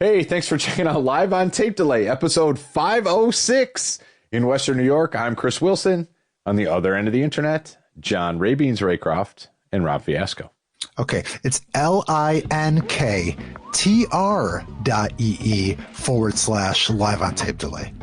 Hey, thanks for checking out Live on Tape Delay, episode 506 in Western New York. I'm Chris Wilson. On the other end of the internet, John Rabeens Raycroft and Rob Fiasco. Okay, it's linktr.ee/live on tape delay.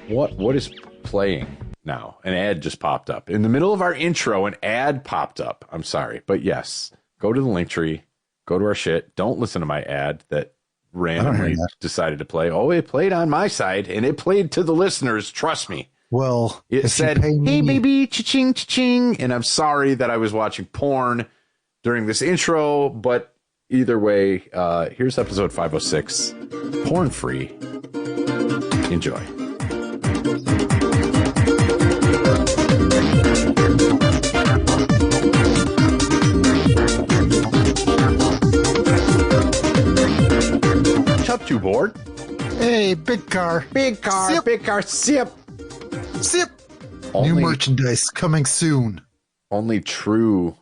What is playing now? An ad just popped up. In the middle of our intro, an ad popped up. I'm sorry, but yes, go to the link tree, go to our shit. Don't listen to my ad that randomly decided to play. Oh, it played on my side, and it played to the listeners. Trust me. Well, it said, hey, baby, cha-ching, cha-ching. And I'm sorry that I was watching porn during this intro, but either way, here's episode 506, porn free. Enjoy. What's up, two board? Hey, big car. Big car, sip. Big car, sip. Sip. New merchandise coming soon. Only true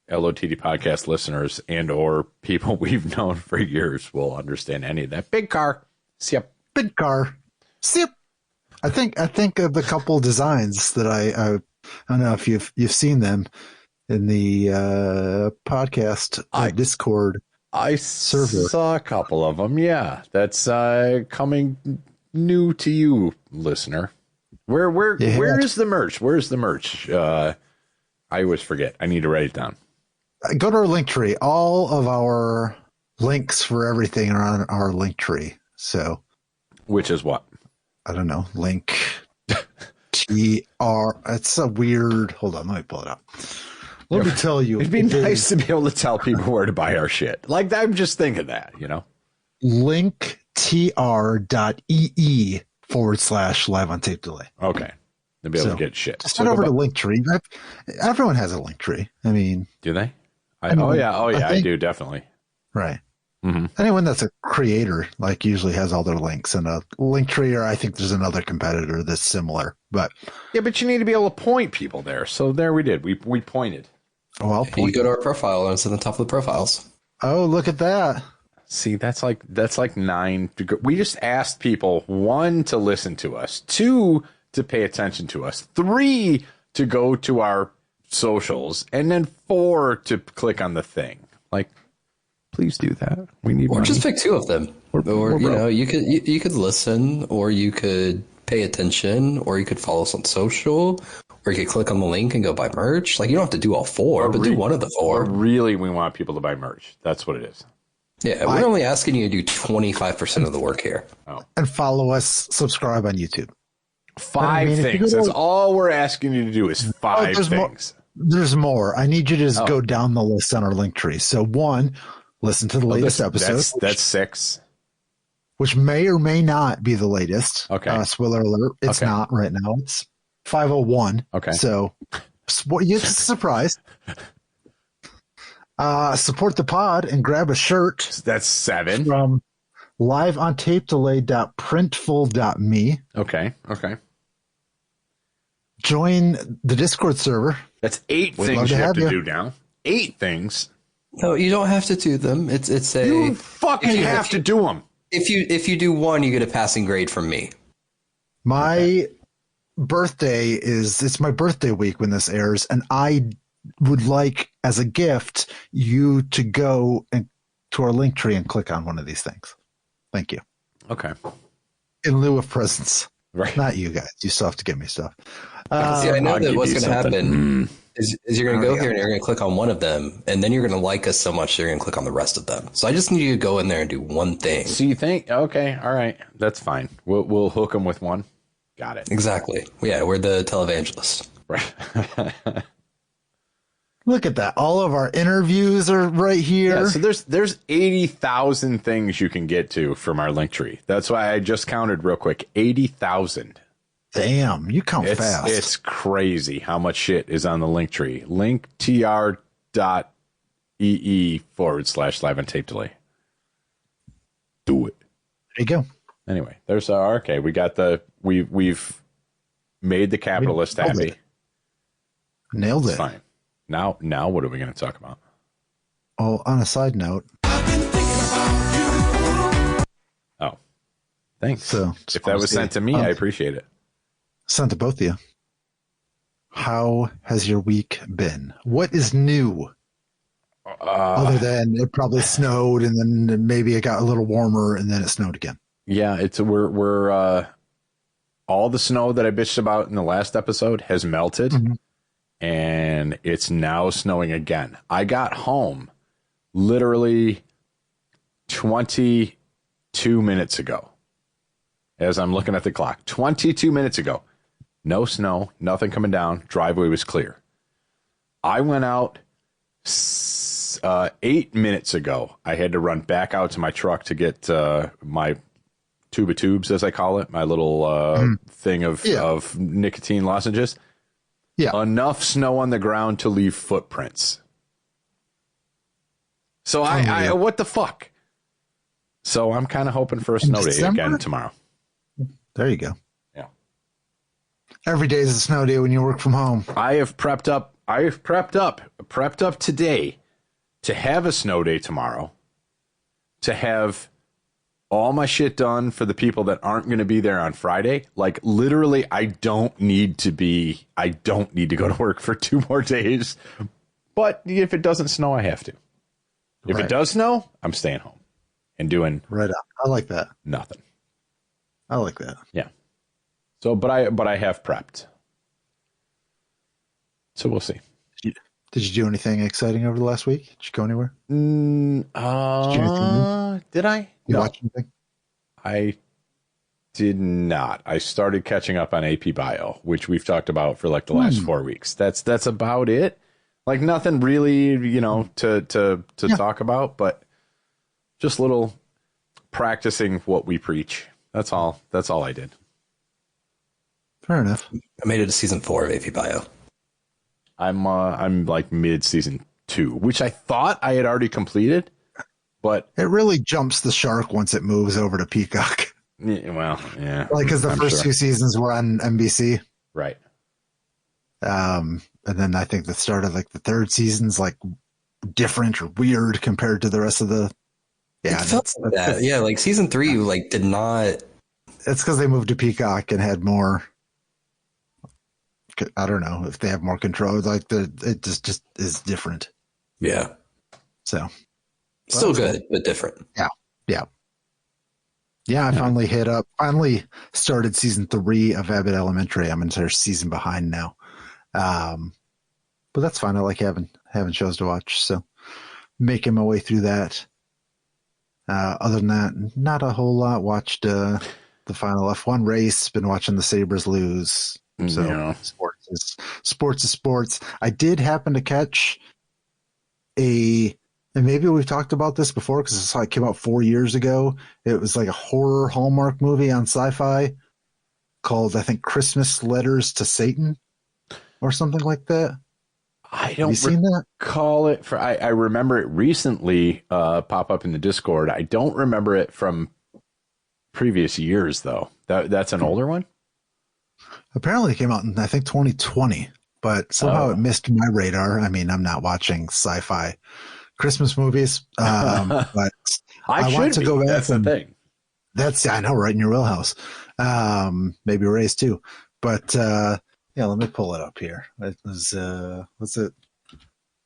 LOTD podcast listeners and or people we've known for years will understand any of that. Big car, sip. Big car, sip. I think of the couple designs that I don't know if you've seen them in the podcast Discord. I server. Saw a couple of them. Yeah, that's coming new to you, listener. Where is the merch? Where's the merch? I always forget. I need to write it down. Go to our link tree. All of our links for everything are on our link tree. So, which is what? I don't know. Link TR. It's a weird. Hold on, let me pull it up. Let me tell you. It'd be nice to be able to tell people where to buy our shit. Like, I'm just thinking that, you know. linktr.ee/live on tape delay. Okay. To be able to get shit. Just head over to Linktree. Everyone has a Linktree. I mean, do they? I do, definitely. Right. Mm-hmm. Anyone that's a creator, like, usually has all their links in a Linktree, or I think there's another competitor that's similar. But yeah, but you need to be able to point people there. So there we did. We pointed. Oh, I'll point. You go to our profile and it's in the top of the profiles. Oh, look at that. See, that's like 9. We just asked people, 1, to listen to us, 2, to pay attention to us, 3, to go to our socials, and then 4, to click on the thing. Like, please do that. We need money. Just pick 2 of them. Or you know, you could listen, or you could pay attention, or you could follow us on social, or you could click on the link and go buy merch. Like, you don't have to do all 4, but do one of the 4. Really, we want people to buy merch. That's what it is. Yeah, we're only asking you to do 25% of the work here. Oh. And follow us, subscribe on YouTube. 5 things. That's all we're asking you to do is 5 things. There's more. I need you to just go down the list on our link tree. So 1, listen to the latest episode. That's 6. Which may or may not be the latest. Okay. Spoiler alert. It's not right now. It's 501. Okay. So it's a surprise. Support the pod and grab a shirt. That's 7. From liveontapedelay.printful.me. Okay. Join the Discord server. That's 8 things you have to do now. 8 things. No, you don't have to do them. It's a you fucking have to do them. If you do 1, you get a passing grade from me. My birthday it's my birthday week when this airs, and I would like, as a gift, you to go to our link tree and click on one of these things. Thank you. Okay. In lieu of presents. Right. Not you guys. You still have to give me stuff. See, I know that what's going to happen is you're going to go here and you're going to click on one of them, and then you're going to like us so much you're going to click on the rest of them. So I just need you to go in there and do one thing. So you think, okay, all right, that's fine. We'll hook them with 1. Got it. Exactly. Yeah, we're the televangelists. Right. Look at that. All of our interviews are right here. Yeah, so there's 80,000 things you can get to from our link tree. That's why I just counted real quick. 80,000. Damn, you count fast. It's crazy how much shit is on the link tree. linktr.ee/live on tape delay. Do it. There you go. Anyway, there's okay. We got we've made the capitalist happy. Nailed it. It's fine. Now what are we going to talk about? Oh, on a side note, Thanks. So if that was sent to me, I appreciate it. Sent to both of you. How has your week been? What is new? Other than it probably snowed and then maybe it got a little warmer and then it snowed again. Yeah, we're all the snow that I bitched about in the last episode has melted, and it's now snowing again. I got home literally 22 minutes ago. As I'm looking at the clock, 22 minutes ago, no snow, nothing coming down. Driveway was clear. I went out 8 minutes ago. I had to run back out to my truck to get my tube of tubes, as I call it, my little thing of nicotine lozenges. Yeah. Enough snow on the ground to leave footprints. So I what the fuck? So I'm kind of hoping for a snow day again tomorrow. There you go. Yeah. Every day is a snow day when you work from home. I have prepped up today to have a snow day tomorrow, to have all my shit done for the people that aren't going to be there on Friday. Like literally, I don't need to go to work for 2 more days. But if it doesn't snow, I have to. If it does snow, I'm staying home and doing right up. I like that. Nothing. I like that. Yeah. So, but I have prepped. So we'll see. Did you do anything exciting over the last week? Did you go anywhere? Did I? You watch anything? I did not. I started catching up on AP Bio, which we've talked about for like the last 4 weeks. That's about it. Like nothing really, to talk about, but just little practicing what we preach. That's all I did. Fair enough. I made it to season 4 of AP Bio. I'm like mid season 2, which I thought I had already completed, but it really jumps the shark once it moves over to Peacock. Well, yeah. Like, because the first 2 seasons were on NBC. Right. And then I think the start of like the 3rd season's like different or weird compared to the rest of the. Yeah, yeah. Like season 3, like did not. It's because they moved to Peacock and had more. I don't know if they have more control. Like it just is different. Yeah. So. Still good, but different. Yeah. Yeah. Yeah, I finally started season 3 of Abbott Elementary. I'm into season behind now. But that's fine. I like having shows to watch. So making my way through that. Other than that, not a whole lot. Watched the final F1 race. Been watching the Sabres lose. So yeah. Sports is sports. I did happen to catch and maybe we've talked about this before because it came out 4 years ago. It was like a horror Hallmark movie on Sci-Fi called, I think, Christmas Letters to Satan or something like that. I don't recall it. I remember it recently pop up in the Discord. I don't remember it from previous years, though. That's an older one? Apparently it came out in, I think, 2020, but somehow it missed my radar. I mean, I'm not watching Sci-Fi Christmas movies, but I want to go back. That's the thing. I know, right in your wheelhouse. Maybe Ray's too, but yeah, let me pull it up here. It was what's it?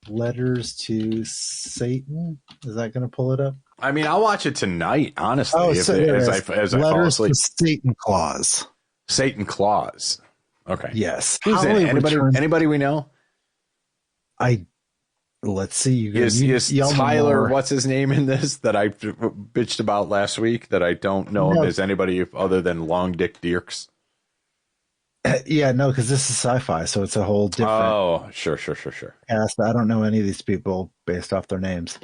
Letters to Satan. Is that going to pull it up? I mean, I'll watch it tonight. Honestly, as I fall asleep. Satan Claus. Satan Claus. Okay. Yes. Who's in? Anybody we know? Let's see. Is Tyler, what's his name in this that I bitched about last week that I don't know him as anybody other than Long Dick Dierks? Yeah, no, because this is Sci-Fi, so it's a whole different. Oh, sure. Cast. I don't know any of these people based off their names.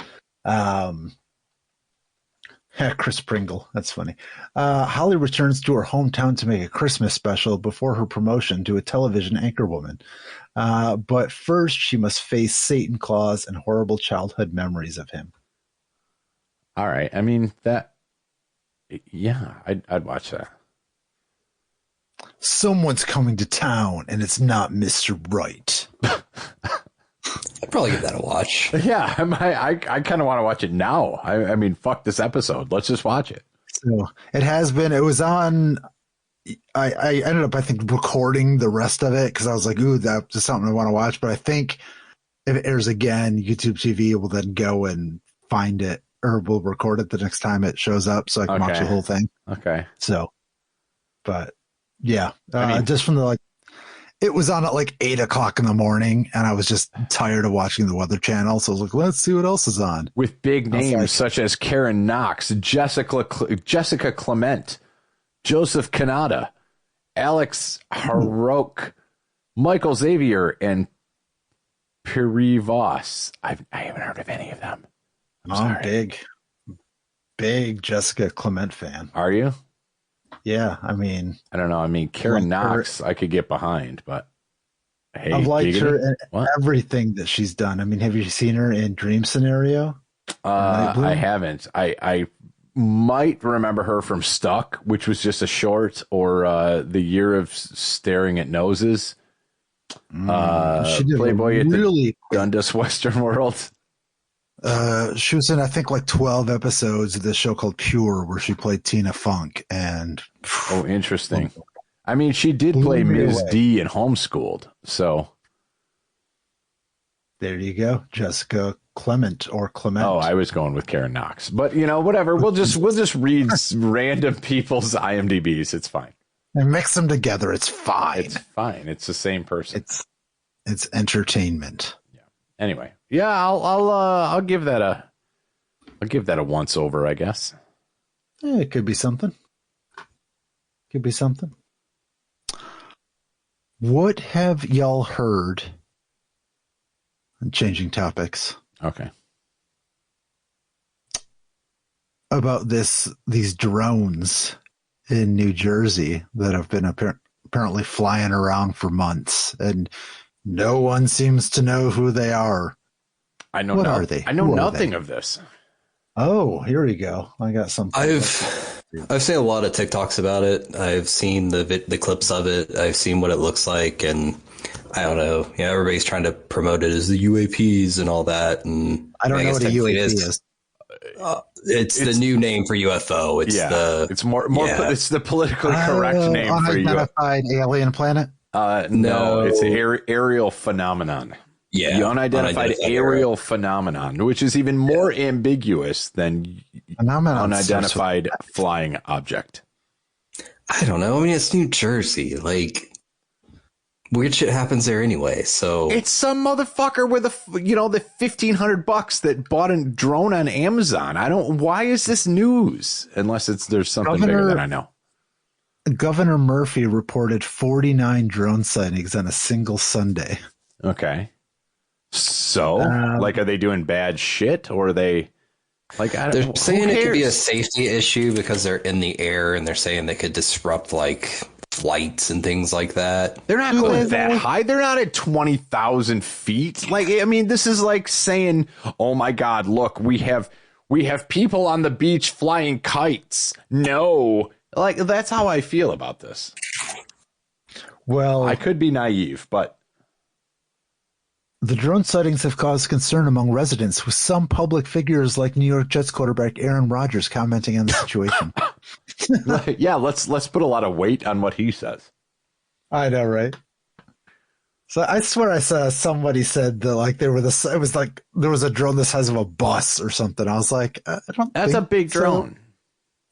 Chris Pringle. That's funny. Holly returns to her hometown to make a Christmas special before her promotion to a television anchorwoman. But first, she must face Satan Claus and horrible childhood memories of him. All right. I mean, I'd watch that. Someone's coming to town, and it's not Mr. Right. I'd probably give that a watch. Yeah, I kind of want to watch it now. I mean, fuck this episode. Let's just watch it. So it has been. It was on. I ended up, I think, recording the rest of it because I was like, ooh, that's something I want to watch. But I think if it airs again, YouTube TV will then go and find it, or we'll record it the next time it shows up, so I can watch the whole thing. Okay. So, but yeah, I mean, just from the it was on at like 8 o'clock in the morning, and I was just tired of watching the Weather Channel, so I was like, let's see what else is on. With big names such as Karen Knox, Jessica Clement, Joseph Kanata, Alex Harouk, Michael Xavier, and Piri Voss. I haven't heard of any of them. I'm big Jessica Clement fan. Are you? Yeah, I mean, I don't know. I mean, Karen Knox, I could get behind, but hey, I've liked her in everything that she's done. I mean, have you seen her in Dream Scenario? I haven't. I might remember her from Stuck, which was just a short, or The Year of Staring at Noses. She did Playboy at the Dundas Western World. She was in, I think, like 12 episodes of this show called Pure, where she played Tina Funk. And oh, interesting. I mean, she did play Ms. D in Homeschooled, so there you go, Jessica Clement or Clement. Oh, I was going with Karen Knox, but whatever. We'll just read random people's IMDb's. It's fine. And mix them together. It's fine. It's fine. It's the same person. It's entertainment. Yeah. Anyway, yeah, I'll give that a once over, I guess. Yeah, it could be something. Could be something. What have y'all heard? Changing topics. Okay. About these drones in New Jersey that have been apparently flying around for months, and no one seems to know who they are. I know. What are they? I know nothing of this. Oh, here we go. I got something. I've seen a lot of TikToks about it. I've seen the clips of it. I've seen what it looks like, and I don't know. Yeah, everybody's trying to promote it as the UAPs and all that. And I don't know what a UAP is. It's the new name for UFO. It's more. It's the politically correct name for UFO. Unidentified alien planet. No, it's an aerial phenomenon. Yeah, the unidentified aerial phenomenon, which is even more ambiguous than unidentified flying object. I don't know. I mean, it's New Jersey. Like, weird shit happens there anyway. So it's some motherfucker with the $1,500 that bought a drone on Amazon. Why is this news? Unless there's something bigger than I know. Governor Murphy reported 49 drone sightings on a single Sunday. Okay. So, are they doing bad shit, or are they they're saying it could be a safety issue because they're in the air, and they're saying they could disrupt flights and things like that. They're not going that high. They're not at 20,000 feet. This is like saying, "Oh my God, look, we have people on the beach flying kites." No, that's how I feel about this. Well, I could be naive, but the drone sightings have caused concern among residents, with some public figures like New York Jets quarterback Aaron Rodgers commenting on the situation. Yeah, let's put a lot of weight on what he says. I know, right? So I swear I saw somebody said that it was like there was a drone the size of a bus or something. I was like, I don't. That's a big drone.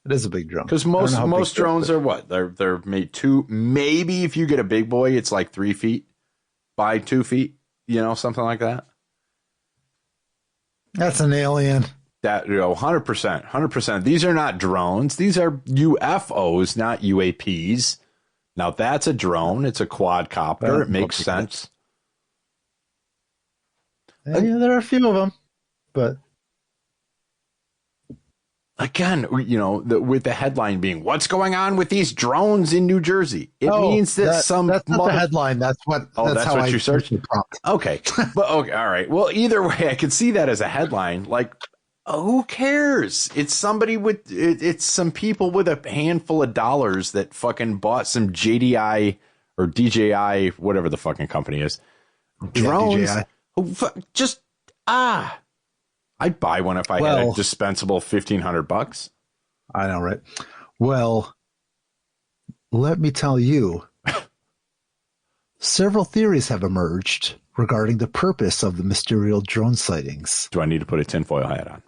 It is a big drone because most drones are what they're made to. Maybe if you get a big boy, it's like 3 feet by 2 feet. Something like that. That's an alien. That 100%. These are not drones. These are UFOs, not UAPs. Now that's a drone. It's a quadcopter. It makes sense. Yeah, there are a few of them, but again, with the headline being "What's going on with these drones in New Jersy?" It means that that's not the headline. That's what. That's how what you searched. Okay, but okay, all right. Well, either way, I could see that as a headline. Who cares? It's somebody it's some people with a handful of dollars that fucking bought some JDI or DJI, whatever the fucking company is, drones. I'd buy one if I had a dispensable $1,500. I know, right? Well, let me tell you, several theories have emerged regarding the purpose of the mysterious drone sightings. Do I need to put a tinfoil hat on?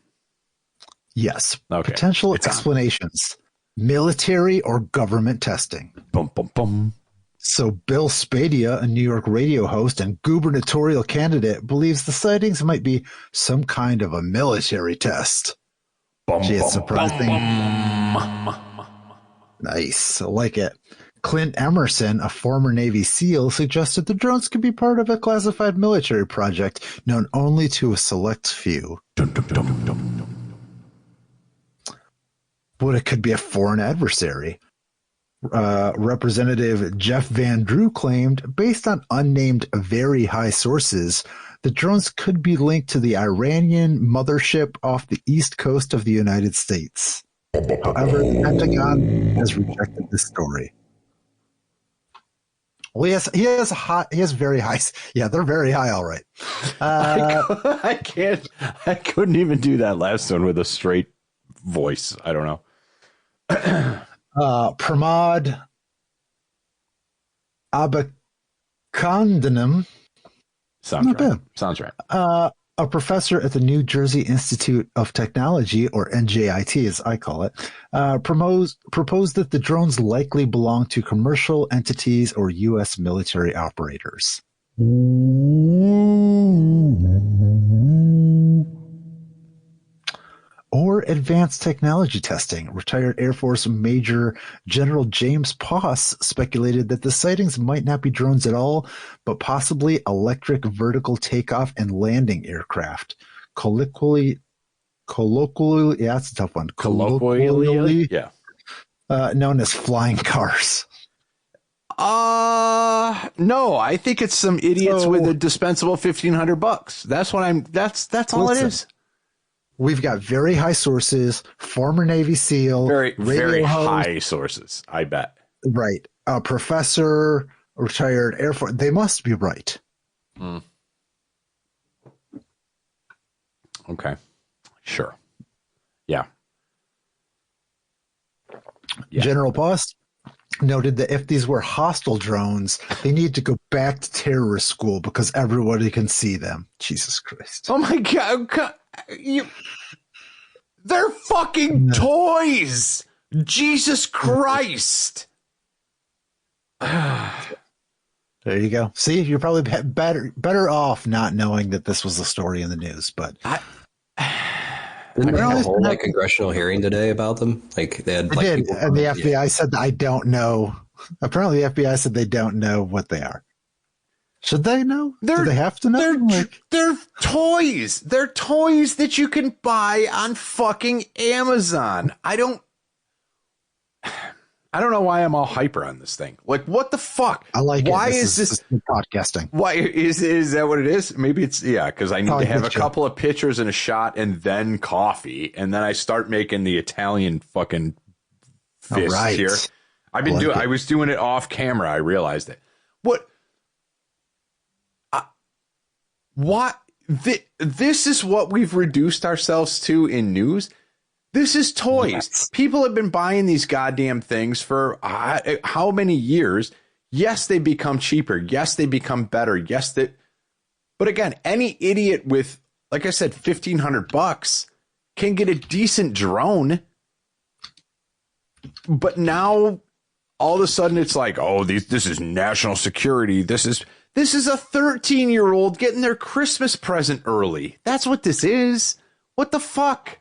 Yes. Okay. Potential It's on. explanations. Military or government testing. Bum, bum, bum. So Bill Spadia, a New York radio host and gubernatorial candidate, believes the sightings might be some kind of a military test. Bum, Gee, it's bum, surprising. bum. Nice. I like it. Clint Emerson, a former Navy SEAL, suggested the drones could be part of a classified military project known only to a select few. Dum, dum, dum, dum, dum. But it could be a foreign adversary. Representative Jeff Van Drew claimed, based on unnamed very high sources, the drones could be linked to the Iranian mothership off the east coast of the United States. However, the Pentagon has rejected this story. Well, he has very high. Yeah, they're very high, all right. I couldn't even do that last one with a straight voice. I don't know. Pramod Abhikandanam. Sounds Not right. bad. Sounds right. A professor at the New Jersey Institute of Technology, or NJIT as I call it, proposed that the drones likely belong to commercial entities or U.S. military operators. Or advanced technology testing. Retired Air Force Major General James Poss speculated that the sightings might not be drones at all, but possibly electric vertical takeoff and landing aircraft. Colloquially, yeah, that's a tough one. Colloquially, yeah. Known as flying cars. No, I think it's some idiots with a dispensable $1,500. That's all it is. We've got very high sources, former Navy SEAL, very host, high sources, I bet. Right. A professor, retired Air Force. They must be right. Okay. Sure. Yeah. General Post noted that if these were hostile drones, they need to go back to terrorist school because everybody can see them. Jesus Christ. Oh my God. They're fucking toys. Jesus Christ. There you go. See, you're probably better off not knowing that this was the story in the news, but didn't they have a whole congressional hearing today about them? Like they had, they did, and the FBI said, "I don't know." Apparently, the FBI said they don't know what they are. Should they know? Do they have to know? They're toys. They're toys that you can buy on fucking Amazon. I don't know why I'm all hyper on this thing. Like, what the fuck? I like why it. This is podcasting? Why is that what it is? Maybe it's because I need to have a couple of pictures and a shot and then coffee, and then I start making the Italian fucking fist here. I've been I was doing it off camera. I realized it. What? What? This is what we've reduced ourselves to in news. This is toys. Yes. People have been buying these goddamn things for how many years? Yes, they become cheaper. Yes, they become better. Yes, but again, any idiot with, like I said, $1,500 can get a decent drone. But now, all of a sudden, it's like, oh, this is national security. This is a 13-year-old getting their Christmas present early. That's what this is. What the fuck?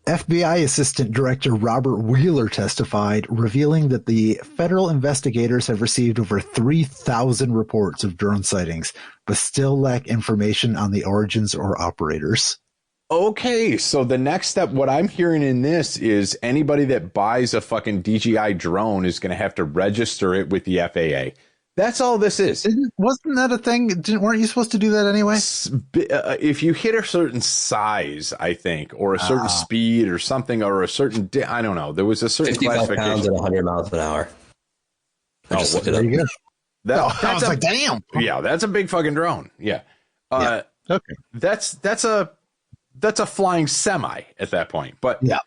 FBI Assistant Director Robert Wheeler testified, revealing that the federal investigators have received over 3,000 reports of drone sightings, but still lack information on the origins or operators. Okay, so the next step, what I'm hearing in this is anybody that buys a fucking DJI drone is going to have to register it with the FAA. That's all this is. Wasn't that a thing? Weren't you supposed to do that anyway? If you hit a certain size, I think, or a certain speed or something, or a certain, I don't know. There was a certain 55 classification. pounds at 100 miles an hour. There you go. I was like, damn. Yeah, that's a big fucking drone. Yeah. Okay. that's a flying semi at that point. But yeah.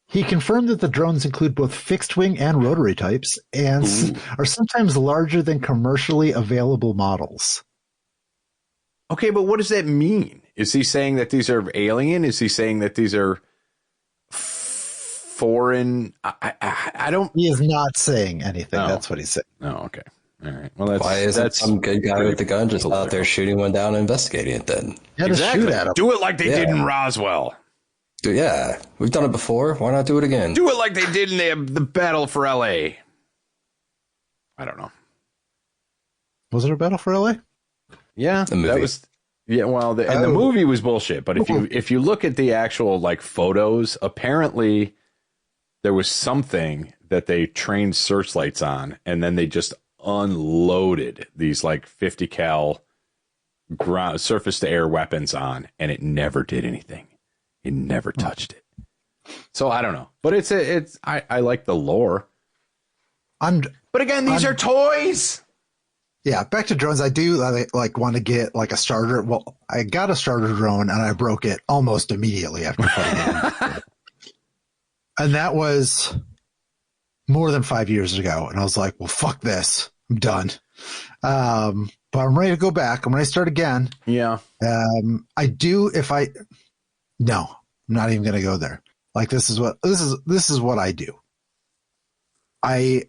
He confirmed that the drones include both fixed wing and rotary types and are sometimes larger than commercially available models. Okay, but what does that mean? Is he saying that these are alien? Is he saying that these are foreign? I don't. He is not saying anything. No. That's what he's saying. Oh, okay. All right. Well, why isn't some good guy with the gun just out there shooting one down and investigating it then? Yeah, exactly. Shoot at him. Do it like they did in Roswell. Dude, yeah, we've done it before. Why not do it again? Do it like they did in the battle for L.A. I don't know. Was it a battle for L.A.? Yeah, that was. Yeah, well, and the movie was bullshit. But if you look at the actual like photos, apparently there was something that they trained searchlights on, and then they just unloaded these like 50 cal ground surface to air weapons on, and it never did anything. It never touched it. So I don't know, but I like the lore. But again, these are toys. Yeah, back to drones. I do like want to get like a starter. Well, I got a starter drone and I broke it almost immediately after putting it in. And that was more than 5 years ago. And I was like, well, fuck this. I'm done. But I'm ready to go back. I'm ready to start again. Yeah. I do no, I'm not even going to go there. Like this is what I do. I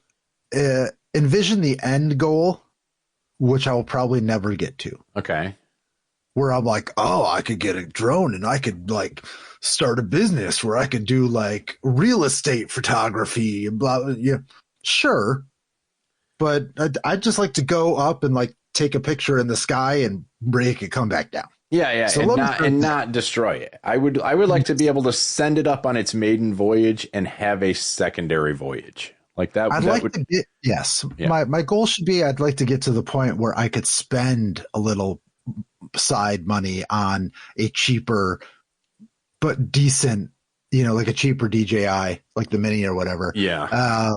envision the end goal, which I will probably never get to. Okay. Where I'm like, oh, I could get a drone and I could like start a business where I could do like real estate photography and blah, blah. Yeah, sure. But I'd just like to go up and like take a picture in the sky and break it, come back down. Yeah, so and not destroy it. I would like to be able to send it up on its maiden voyage and have a secondary voyage. Like that. Yes. Yeah. My goal should be I'd like to get to the point where I could spend a little side money on a cheaper but decent, like a cheaper DJI, like the Mini or whatever. Yeah.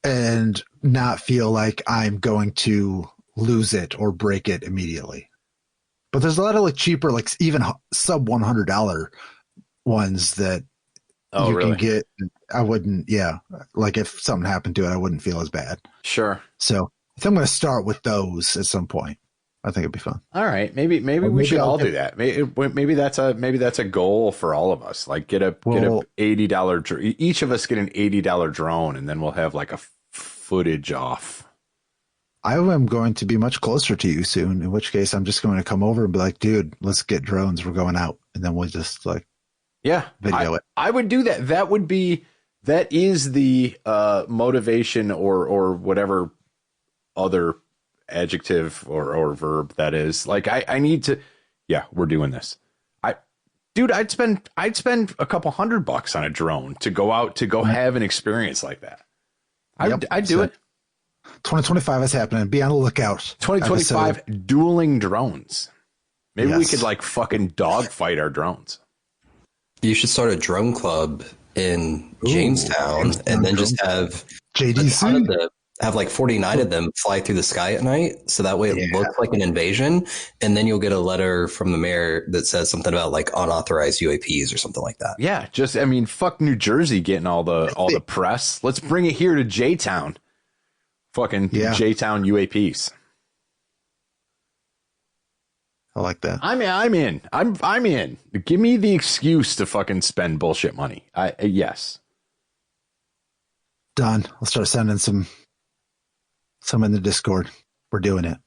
And not feel like I'm going to lose it or break it immediately. But there's a lot of like cheaper, like even sub $100 ones that can get. I wouldn't, like if something happened to it, I wouldn't feel as bad. Sure. So I think I'm going to start with those at some point. I think it'd be fun. All right, maybe we should all do that. Maybe that's a goal for all of us. Like get a $80. Each of us get an $80 drone, and then we'll have like a footage off. I am going to be much closer to you soon. In which case, I'm just going to come over and be like, "Dude, let's get drones. We're going out," and then we'll just like, video it. I would do that. That is the motivation or whatever other adjective or verb that is. Like I need to. Yeah, we're doing this. I'd spend a couple $100 on a drone to go out to go have an experience like that. I'd do it. 2025 is happening. Be on the lookout. 2025 dueling drones. Maybe we could like fucking dogfight our drones. You should start a drone club in Jamestown and then just have JDC. Have like 49 of them fly through the sky at night. So that way it looks like an invasion. And then you'll get a letter from the mayor that says something about like unauthorized UAPs or something like that. Yeah. Fuck New Jersey getting all the press. Let's bring it here to J-Town. Fucking J-Town UAPs. I like that. I'm in. I'm in. Give me the excuse to fucking spend bullshit money. Yes. Done. I'll start sending some in the Discord. We're doing it.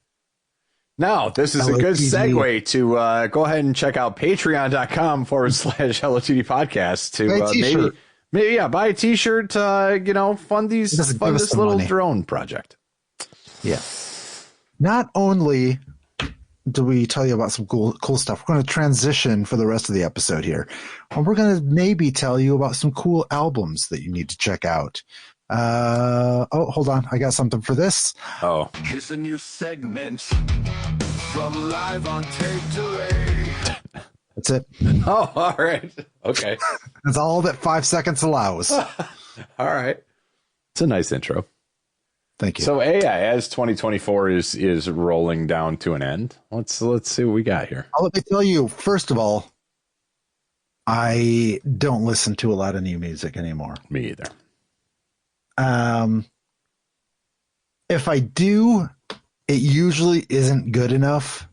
Now, this is a good segue to go ahead and check out patreon.com/LOTD podcast to maybe buy a t-shirt, fund this little drone project. Yeah. Not only do we tell you about some cool stuff, we're going to transition for the rest of the episode here. And we're going to maybe tell you about some cool albums that you need to check out. Hold on. I got something for this. Oh. It's a new segment from Live on Tape Delay. That's it. Oh, all right. Okay. That's all that 5 seconds allows. All right. It's a nice intro. Thank you. So as 2024 is rolling down to an end, let's see what we got here. Let me tell you, first of all, I don't listen to a lot of new music anymore. Me either. If I do, it usually isn't good enough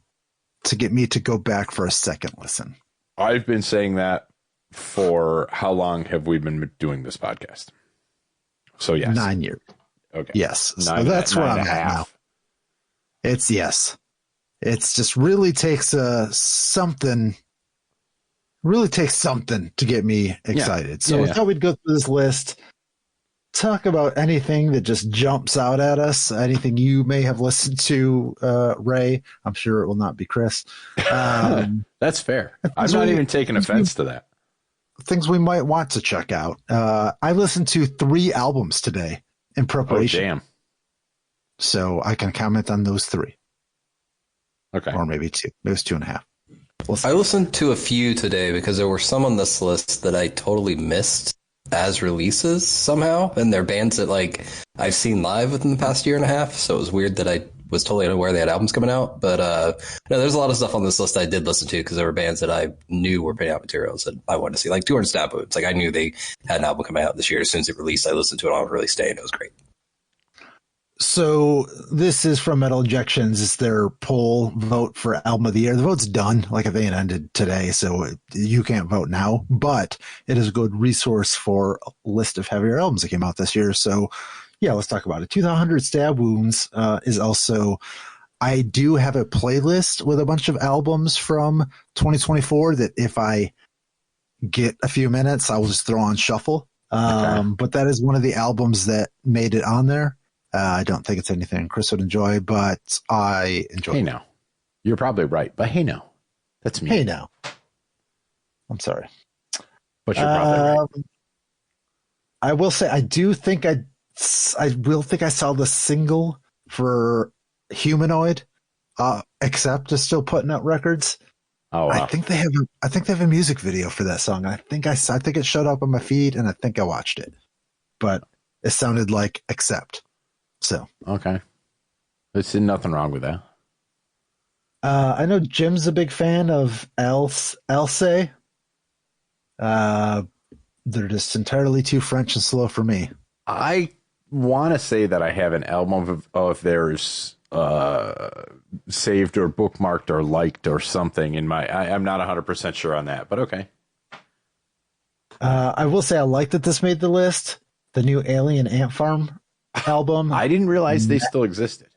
to get me to go back for a second listen. I've been saying that for how long have we been doing this podcast? So yes. 9 years. Okay. Yes. So that's where I'm at now. It's yes. It's just really takes something to get me excited. So I thought we'd go through this list, talk about anything that just jumps out at us, anything you may have listened to, Ray. I'm sure it will not be Chris. That's fair. I'm not even taking offense to that. Things we might want to check out. I listened to 3 albums today in preparation. Oh, damn. So I can comment on those 3. Okay. Or maybe 2. It was 2.5. I listened to a few today because there were some on this list that I totally missed as releases somehow, and they're bands that like I've seen live within the past year and a half. So it was weird that I was totally unaware they had albums coming out. But no, there's a lot of stuff on this list I did listen to because there were bands that I knew were putting out materials that I wanted to see, like 200 Stab Boots. Like I knew they had an album coming out this year. As soon as it released, I listened to it on release day, and it was great. So this is from Metal Injections. It's their poll vote for album of the year. The vote's done, like it ended today, so you can't vote now. But it is a good resource for a list of heavier albums that came out this year. So yeah, let's talk about it. 200 Stab Wounds is also. I do have a playlist with a bunch of albums from 2024 that if I get a few minutes, I will just throw on shuffle. But that is one of the albums that made it on there. I don't think it's anything Chris would enjoy, but I enjoy it. Hey, now. You're probably right, but hey, now. That's me. Hey, now. I'm sorry. But you're probably right. I will say, I do think I saw the single for Humanoid, Accept is still putting out records. Oh, wow. I think they have a music video for that song. I think it showed up on my feed, and I think I watched it, but it sounded like Accept. So okay, there's nothing wrong with that. I know Jim's a big fan of Alce. They're just entirely too French and slow for me. I want to say that I have an album of theirs saved or bookmarked or liked or something in my. I'm not 100% sure on that, but okay. I will say I like that this made the list. The new Alien Ant Farm album. I didn't realize they still existed.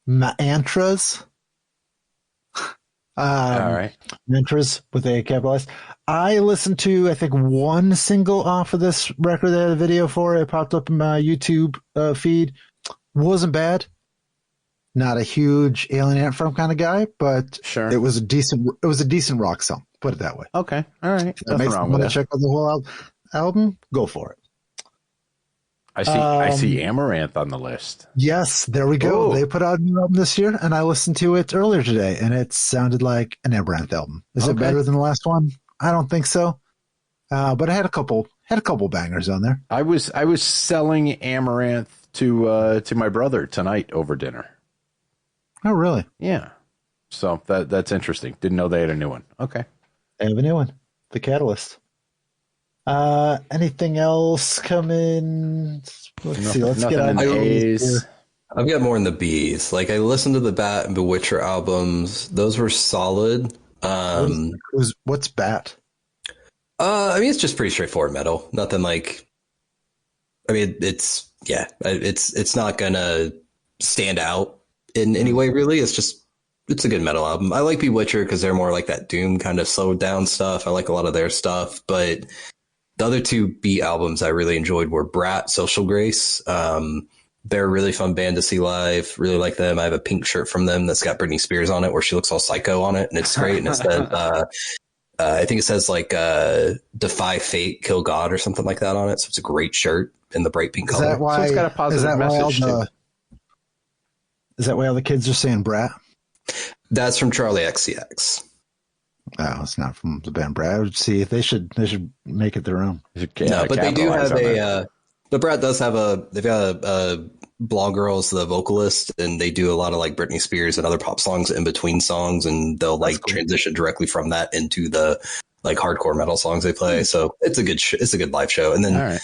Mantras. All right. Mantras with a capitalized. I listened to, I think, one single off of this record that I had a video for. It popped up in my YouTube feed. Wasn't bad. Not a huge Alien Ant Farm kind of guy, but sure, it was a decent rock song. Put it that way. Okay. All right. Nothing wrong with that. Check out the whole album. Go for it. I see Amaranth on the list. Yes, there we go. Ooh. They put out a new album this year, and I listened to it earlier today, and it sounded like an Amaranth album. Is it better than the last one? I don't think so. But I had a couple bangers on there. I was selling Amaranth to my brother tonight over dinner. Oh, really? Yeah. So that's interesting. Didn't know they had a new one. Okay. They have a new one. The Catalyst. Anything else coming? Let's see. Let's get on A's. I've got more in the B's. Like I listened to the Bat and Bewitcher albums; those were solid. What's Bat? I mean, it's just pretty straightforward metal. Nothing like. I mean, it's not gonna stand out in any way. Really, it's a good metal album. I like Bewitcher because they're more like that doom kind of slowed down stuff. I like a lot of their stuff, but the other 2 B albums I really enjoyed were Brat, Social Grace. They're a really fun band to see live. Really like them. I have a pink shirt from them that's got Britney Spears on it where she looks all psycho on it. And it's great. And it says, I think it says like Defy Fate, Kill God or something like that on it. So it's a great shirt in the bright pink color. So it's got a positive message too. Is that why all the kids are saying Brat? That's from Charlie XCX. Oh, it's not from the band Brad. See, they should make it their own. No, but they do have the Brad does have they've got a Blogger is the vocalist, and they do a lot of like Britney Spears and other pop songs in between songs, and they'll like transition directly from that into the like hardcore metal songs they play. So it's a good it's a good live show. And then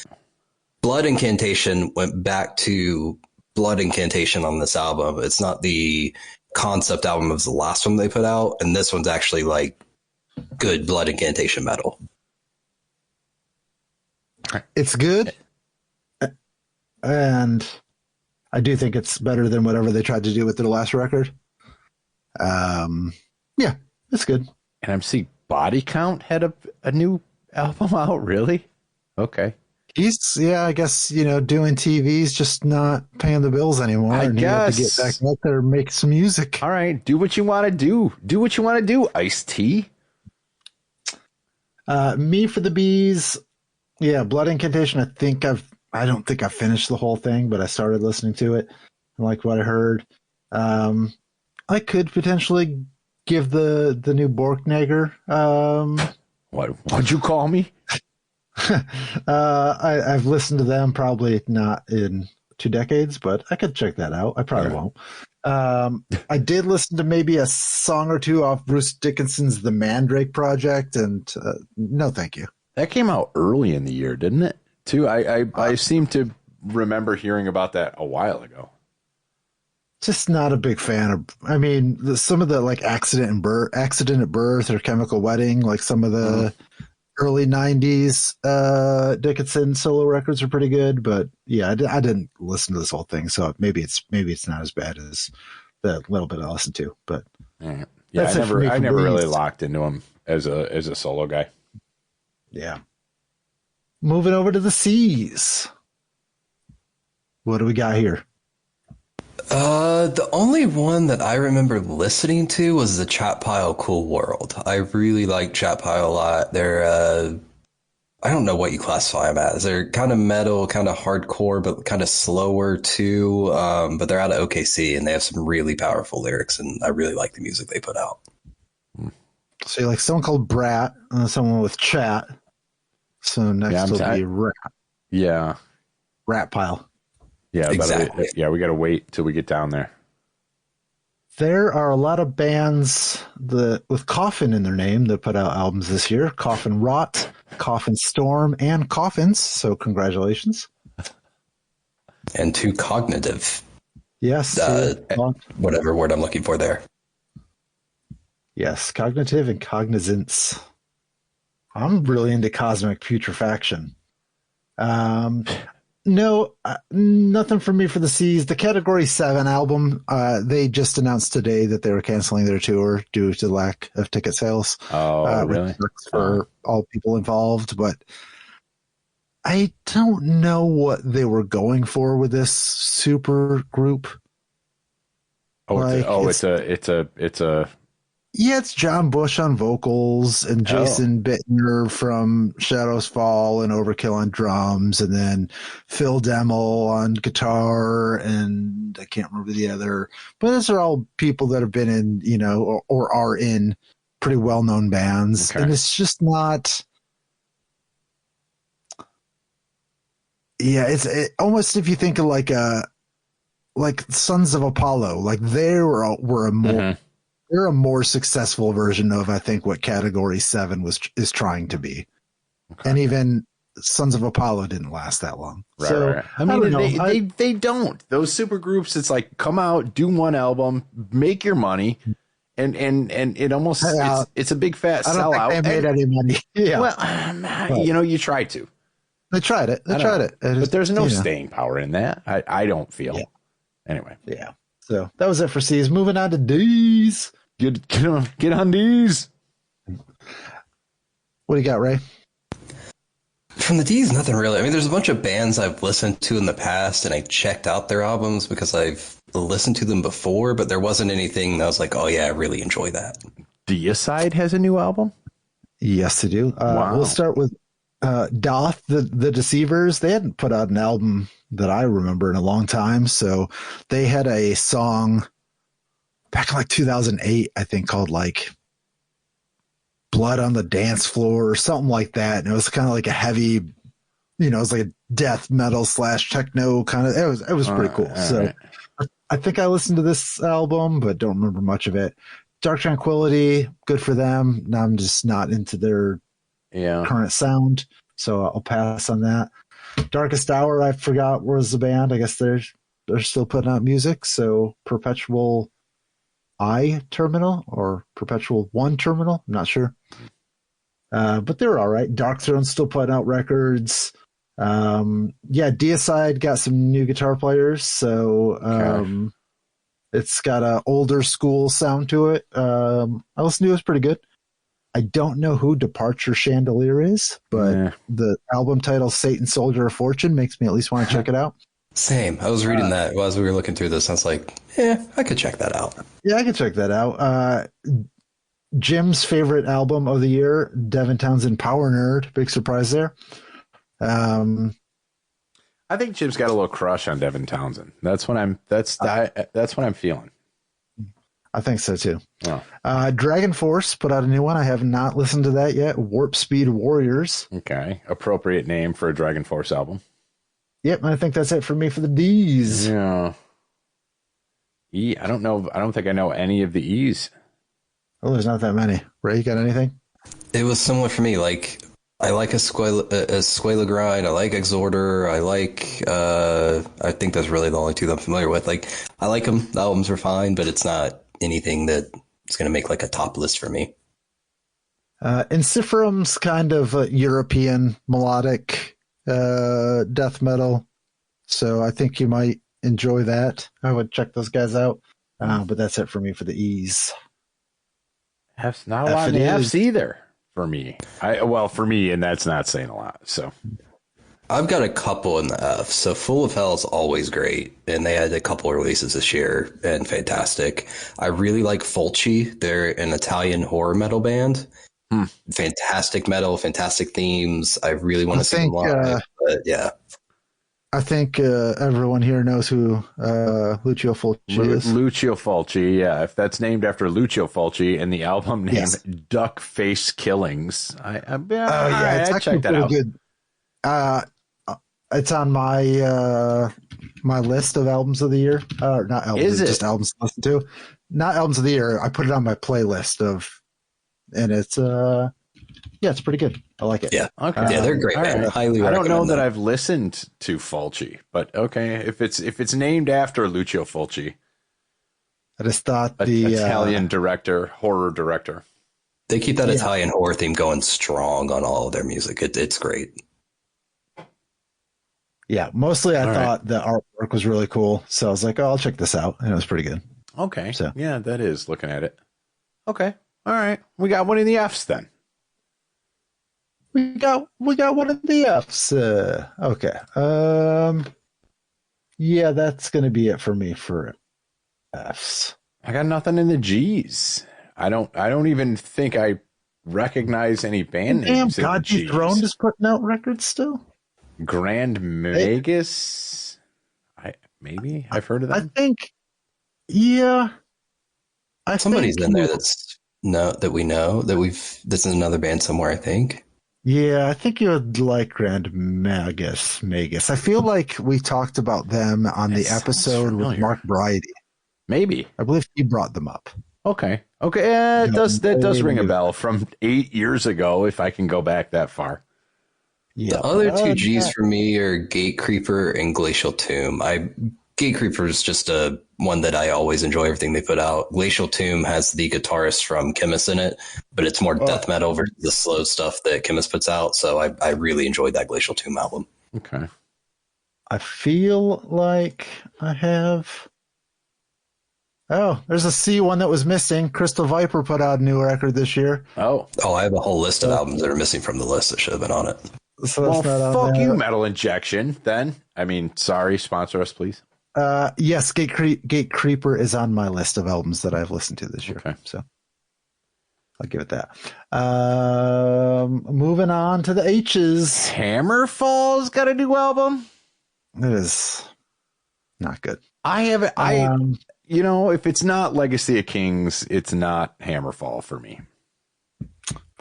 Blood Incantation went back to Blood Incantation on this album. It's not the concept album of the last one they put out, and this one's actually like good Blood Incantation metal. It's good, and I do think it's better than whatever they tried to do with their last record. Yeah, it's good. And MC Body Count had a new album out, really? Okay. He's, I guess, doing TV's just not paying the bills anymore. I and guess. He had to get back out there and make some music. All right, do what you want to do. Do what you want to do, Ice-T. Me for the Bees. Yeah, Blood Incantation. I don't think I finished the whole thing, but I started listening to it. I like what I heard. I could potentially give the new Borknagger. What'd you call me? I've listened to them, probably not in 2 decades, but I could check that out. I probably won't. I did listen to maybe a song or two off Bruce Dickinson's The Mandrake Project, and no thank you. That came out early in the year, didn't it? Too. I seem to remember hearing about that a while ago. Just not a big fan of. I mean, some of the like Accident at Birth or Chemical Wedding, like some of the early '90s Dickinson solo records are pretty good. But yeah, I didn't listen to this whole thing, so maybe it's not as bad as the little bit I listened to. But yeah, I never really locked into him as a solo guy. Yeah. Moving over to the C's. What do we got here? The only one that I remember listening to was the Chat Pile Cool World. I really like Chat Pile a lot. They're, I don't know what you classify them as. They're kind of metal, kind of hardcore, but kind of slower too. But they're out of OKC and they have some really powerful lyrics, and I really like the music they put out. So you like someone called Brat and someone with Chat. So next will be Rat. Yeah. Rat Pile. Yeah, exactly. We got to wait till we get down there. There are a lot of bands with Coffin in their name that put out albums this year. Coffin Rot, Coffin Storm, and Coffins. So congratulations. And 2 Cognitive. Yes. Whatever word I'm looking for there. Yes, Cognitive and Cognizance. I'm really into Cosmic Putrefaction. No, nothing for me for the C's. The Category 7 album, they just announced today that they were canceling their tour due to lack of ticket sales. Oh, really? Which sucks for all people involved, but I don't know what they were going for with this super group. It's a Yeah, it's John Bush on vocals and Jason Bittner from Shadows Fall and Overkill on drums, and then Phil Demmel on guitar, and I can't remember the other. But those are all people that have been in, or are in pretty well-known bands, and it's just not. Yeah, it's almost, if you think of like Sons of Apollo, like they were a more. They're a more successful version of, I think, what Category 7 is trying to be. Okay. And even Sons of Apollo didn't last that long. Right. I mean, they don't. Those super groups, it's like, come out, do one album, make your money, and it almost it's a big fat sellout. I don't think they made any money. Yeah. Well, you try to. They tried it. But there's no staying power in that. I don't feel. Yeah. Anyway. Yeah. So that was it for C's. Moving on to D's. Get on D's. What do you got, Ray? From the D's, nothing really. I mean, there's a bunch of bands I've listened to in the past, and I checked out their albums because I've listened to them before, but there wasn't anything that I was like, oh yeah, I really enjoy that. Deicide has a new album? Yes, they do. Wow. We'll start with Doth, the Deceivers. They hadn't put out an album that I remember in a long time, so they had a song back in like 2008, I think, called like Blood on the Dance Floor or something like that. And it was kind of like a heavy, it was like a death metal / techno kind of. It was pretty cool. So right. I think I listened to this album, but don't remember much of it. Dark Tranquillity, good for them. Now I'm just not into their current sound, so I'll pass on that. Darkest Hour, I forgot was the band. I guess they're still putting out music. So Perpetual I Terminal or Perpetual One Terminal, I'm not sure. But they're all right. Dark Throne still putting out records. Deicide got some new guitar players, so it's got a older school sound to it. I listened to it, was pretty good. I don't know who Departure Chandelier is, but the album title Satan Soldier of Fortune makes me at least want to check it out. Same. I was reading that as we were looking through this. I was like, I could check that out. Yeah, I could check that out. Jim's favorite album of the year, Devin Townsend Power Nerd. Big surprise there. I think Jim's got a little crush on Devin Townsend. That's what I'm feeling. I think so too. Oh. Dragon Force put out a new one. I have not listened to that yet. Warp Speed Warriors. Okay. Appropriate name for a Dragon Force album. Yep, I think that's it for me for the D's. Yeah. I don't know. I don't think I know any of the E's. Oh, there's not that many. Ray, you got anything? It was similar for me. Like, I like Escuela Grind. I like Exhorter. I think that's really the only two that I'm familiar with. Like, I like them. The albums are fine, but it's not anything that is going to make like a top list for me. Ensiferum's kind of European melodic death metal, so I think you might enjoy that. I would check those guys out, but that's it for me for the E's. F's not a lot in the F's either for me. For me, and that's not saying a lot. So I've got a couple in the F. So Full of Hell is always great, and they had a couple releases this year and fantastic. I really like Fulci. They're an Italian horror metal band. Fantastic metal, fantastic themes. I really want to see them live. But yeah. I think everyone here knows who Lucio Fulci is. Lucio Fulci, yeah. If that's named after Lucio Fulci and the album named Duck Face Killings, it's check that out. Good. It's on my my list of albums of the year. Not albums, is it? Just albums to listen to. Not albums of the year. I put it on my playlist and it's it's pretty good. I like it. Yeah. Okay. Yeah, they're great. Right. Highly. I don't know that I've listened to Fulci, but okay. If it's named after Lucio Fulci, I just thought the Italian horror director. They keep that Italian horror theme going strong on all of their music. It's great. Yeah, mostly I thought the artwork was really cool, so I was like, I'll check this out, and it was pretty good. Okay. So yeah, that is looking at it. Okay. All right. We got one in the F's then. We got one of the F's. Okay. Yeah, that's going to be it for me for F's. I got nothing in the G's. I don't even think I recognize any band names. Damn, God Dethroned is putting out records still. Grand Magus. I've heard of that. I think. Yeah. Somebody's in there that's that's in another band somewhere, I think. Yeah, I think you would like Grand Magus. I feel like we talked about them on the episode with Mark Bridie. Maybe. I believe he brought them up. Okay. Yeah, that does ring a bell from 8 years ago, if I can go back that far. Yeah. The other two G's for me are Gatecreeper and Glacial Tomb. Gatecreeper is just one that I always enjoy everything they put out. Glacial Tomb has the guitarist from Chemist in it, but it's more death metal versus the slow stuff that Chemist puts out. So I really enjoyed that Glacial Tomb album. Okay. I feel like I have. Oh, there's a C one that was missing. Crystal Viper put out a new record this year. Oh, I have a whole list of albums that are missing from the list that should have been on it. So fuck you, Metal Injection, then. I mean, sorry, sponsor us, please. Yes, Gatecreeper is on my list of albums that I've listened to this year. Okay. So I'll give it that. Moving on to the H's. Hammerfall's got a new album. It is not good. If it's not Legacy of Kings, it's not Hammerfall for me.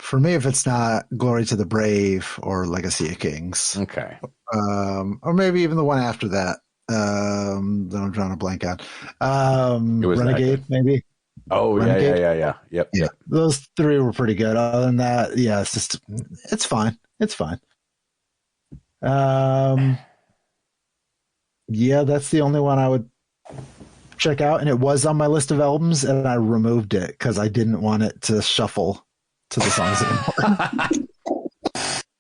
For me, if it's not Glory to the Brave or Legacy of Kings, Okay. or maybe even the one after that, that I'm drawing a blank on. It was that Renegade, maybe. Oh, Renegade? yeah. Yep. Yeah, those three were pretty good. Other than that, yeah, it's fine. It's fine. Yeah, that's the only one I would check out, and it was on my list of albums, and I removed it because I didn't want it to shuffle to the songs anymore.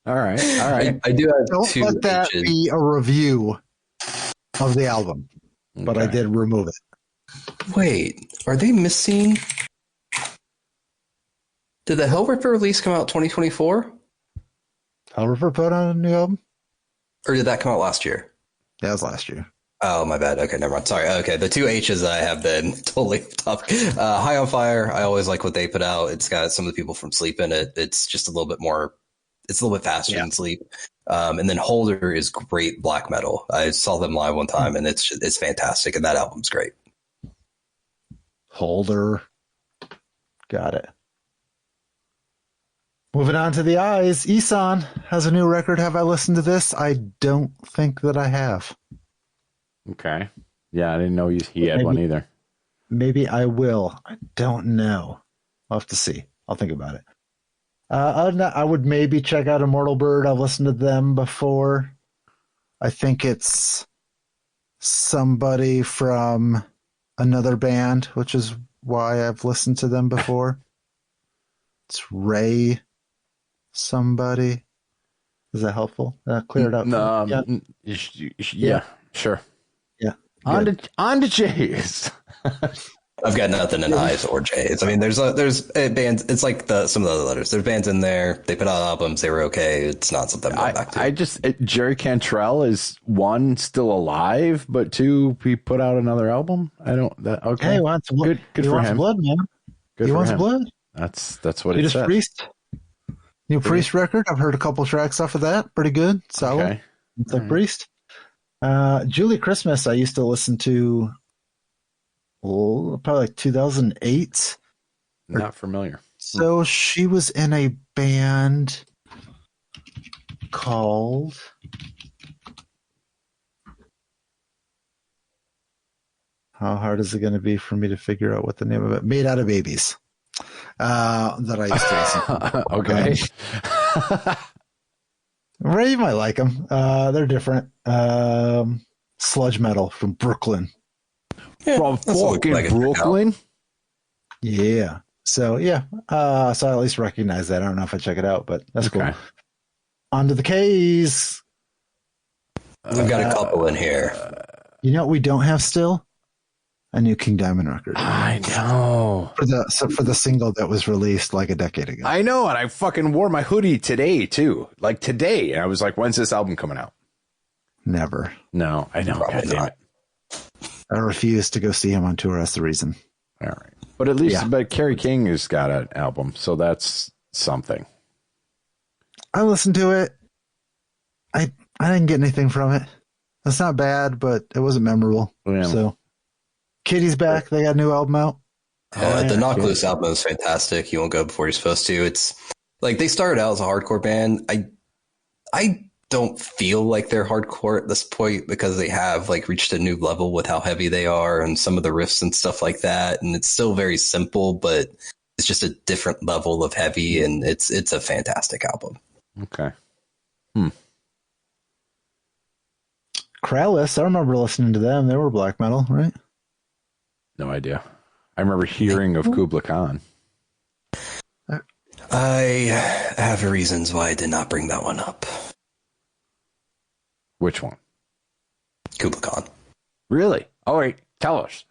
All right. I do have Don't two let that H's. be a review of the album, but I Okay. did remove it. Wait, are they missing? Did the Hellripper release come out 2024? Hell River put on a new album? Or did that come out last year? That was last year. Oh, my bad. Okay, never mind. Sorry. Okay, the two H's that I have been totally tough. High on Fire. I always like what they put out. It's got some of the people from Sleep in it. It's just a little bit more. It's a little bit faster than Sleep. And then Holder is great black metal. I saw them live one time, and it's fantastic. And that album's great. Holder. Got it. Moving on to the eyes. Isan has a new record. Have I listened to this? I don't think that I have. Okay. Yeah, I didn't know he had one either. Maybe I will. I don't know. I'll have to see. I'll think about it. Other than that, I would maybe check out Immortal Bird. I've listened to them before. I think it's somebody from another band, which is why I've listened to them before. It's Ray somebody. Is that helpful? Clear it up. Yeah, sure. Yeah. On to J's. I've got nothing in I's or J's. I mean, there's bands. It's like some of the other letters. There's bands in there. They put out albums. They were okay. It's not something I'm going back to. Jerry Cantrell is one still alive, but two, he put out another album. Okay. Hey, he wants blood. Good he for wants him. blood, man. Good he for wants him. blood. That's what it Judas says. Priest. New Priest record. I've heard a couple tracks off of that. Pretty good. Solid. Okay. It's like Priest. Julie Christmas, I used to listen to probably like 2008. Not familiar. So she was in a band called how hard is it going to be for me to figure out what the name of it? Made Out of Babies. That I used to listen to. Okay. Ray, you might like them. They're different. Sludge metal from Brooklyn. From fucking Brooklyn? Yeah. So, yeah. So I at least recognize that. I don't know if I check it out, but that's cool. On to the K's. I've got a couple in here. You know what we don't have still? A new King Diamond record. I know. For the single that was released like a decade ago. I know, and I fucking wore my hoodie today, too. Like today. And I was like, when's this album coming out? Never. No, I know. God damn it. I refuse to go see him on tour. That's the reason. All right. But at least, but Kerry King has got an album, so that's something. I listened to it. I didn't get anything from it. That's not bad, but it wasn't memorable. Yeah. So, Kitty's back. They got a new album out. The Knock Loose album is fantastic. You won't go before you're supposed to. It's like they started out as a hardcore band. I don't feel like they're hardcore at this point because they have like reached a new level with how heavy they are and some of the riffs and stuff like that. And it's still very simple, but it's just a different level of heavy, and it's a fantastic album. Okay. Krallis, I remember listening to them. They were black metal, right? No idea. I remember hearing of Kubla Khan. I have reasons why I did not bring that one up. Which one? Kubla Khan. Really? All right. Tell us.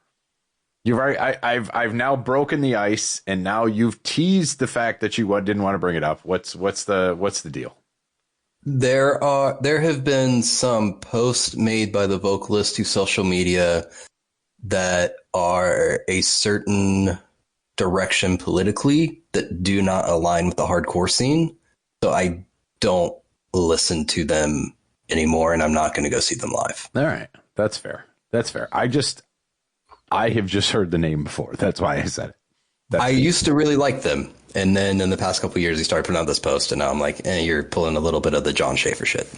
You've already. I've now broken the ice, and now you've teased the fact that you didn't want to bring it up. What's the deal? There have been some posts made by the vocalist to social media that are a certain direction politically that do not align with the hardcore scene. So I don't listen to them anymore, and I'm not going to go see them live. All right. That's fair. I have just heard the name before. That's why I said it. I used to really like them. And then in the past couple of years, he started putting out this post, and now I'm like, you're pulling a little bit of the John Schaefer shit.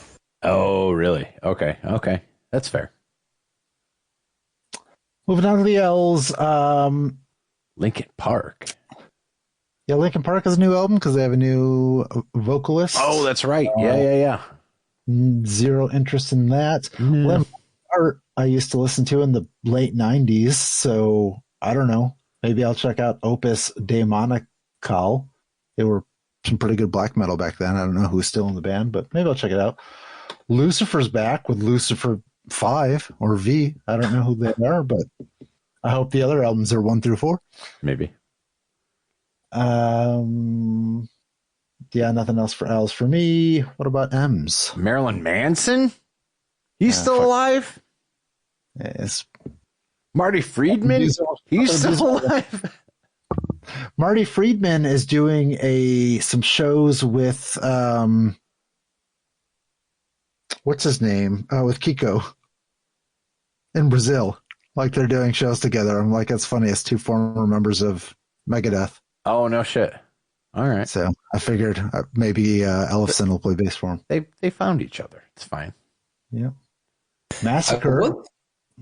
Oh, really? Okay. That's fair. Moving on to the L's. Linkin Park. Yeah, Linkin Park has a new album because they have a new vocalist. Oh, that's right. Yeah. Zero interest in that. Limp Art I used to listen to in the late 90s, so I don't know. Maybe I'll check out Opus Daemonical. They were some pretty good black metal back then. I don't know who's still in the band, but maybe I'll check it out. Lucifer's back with Lucifer 5 or V. I don't know who they are, but I hope the other albums are 1 through 4. Maybe. Yeah, nothing else for L's for me. What about M's? Marilyn Manson? He's still alive? Yes. Marty Friedman? He's still alive? Marty Friedman is doing some shows with what's his name? With Kiko in Brazil. Like they're doing shows together. I'm like, it's funny. It's two former members of Megadeth. Oh, no shit. All right. So I figured maybe Ellefson will play bass for him. They found each other. It's fine. Yeah. Massacre.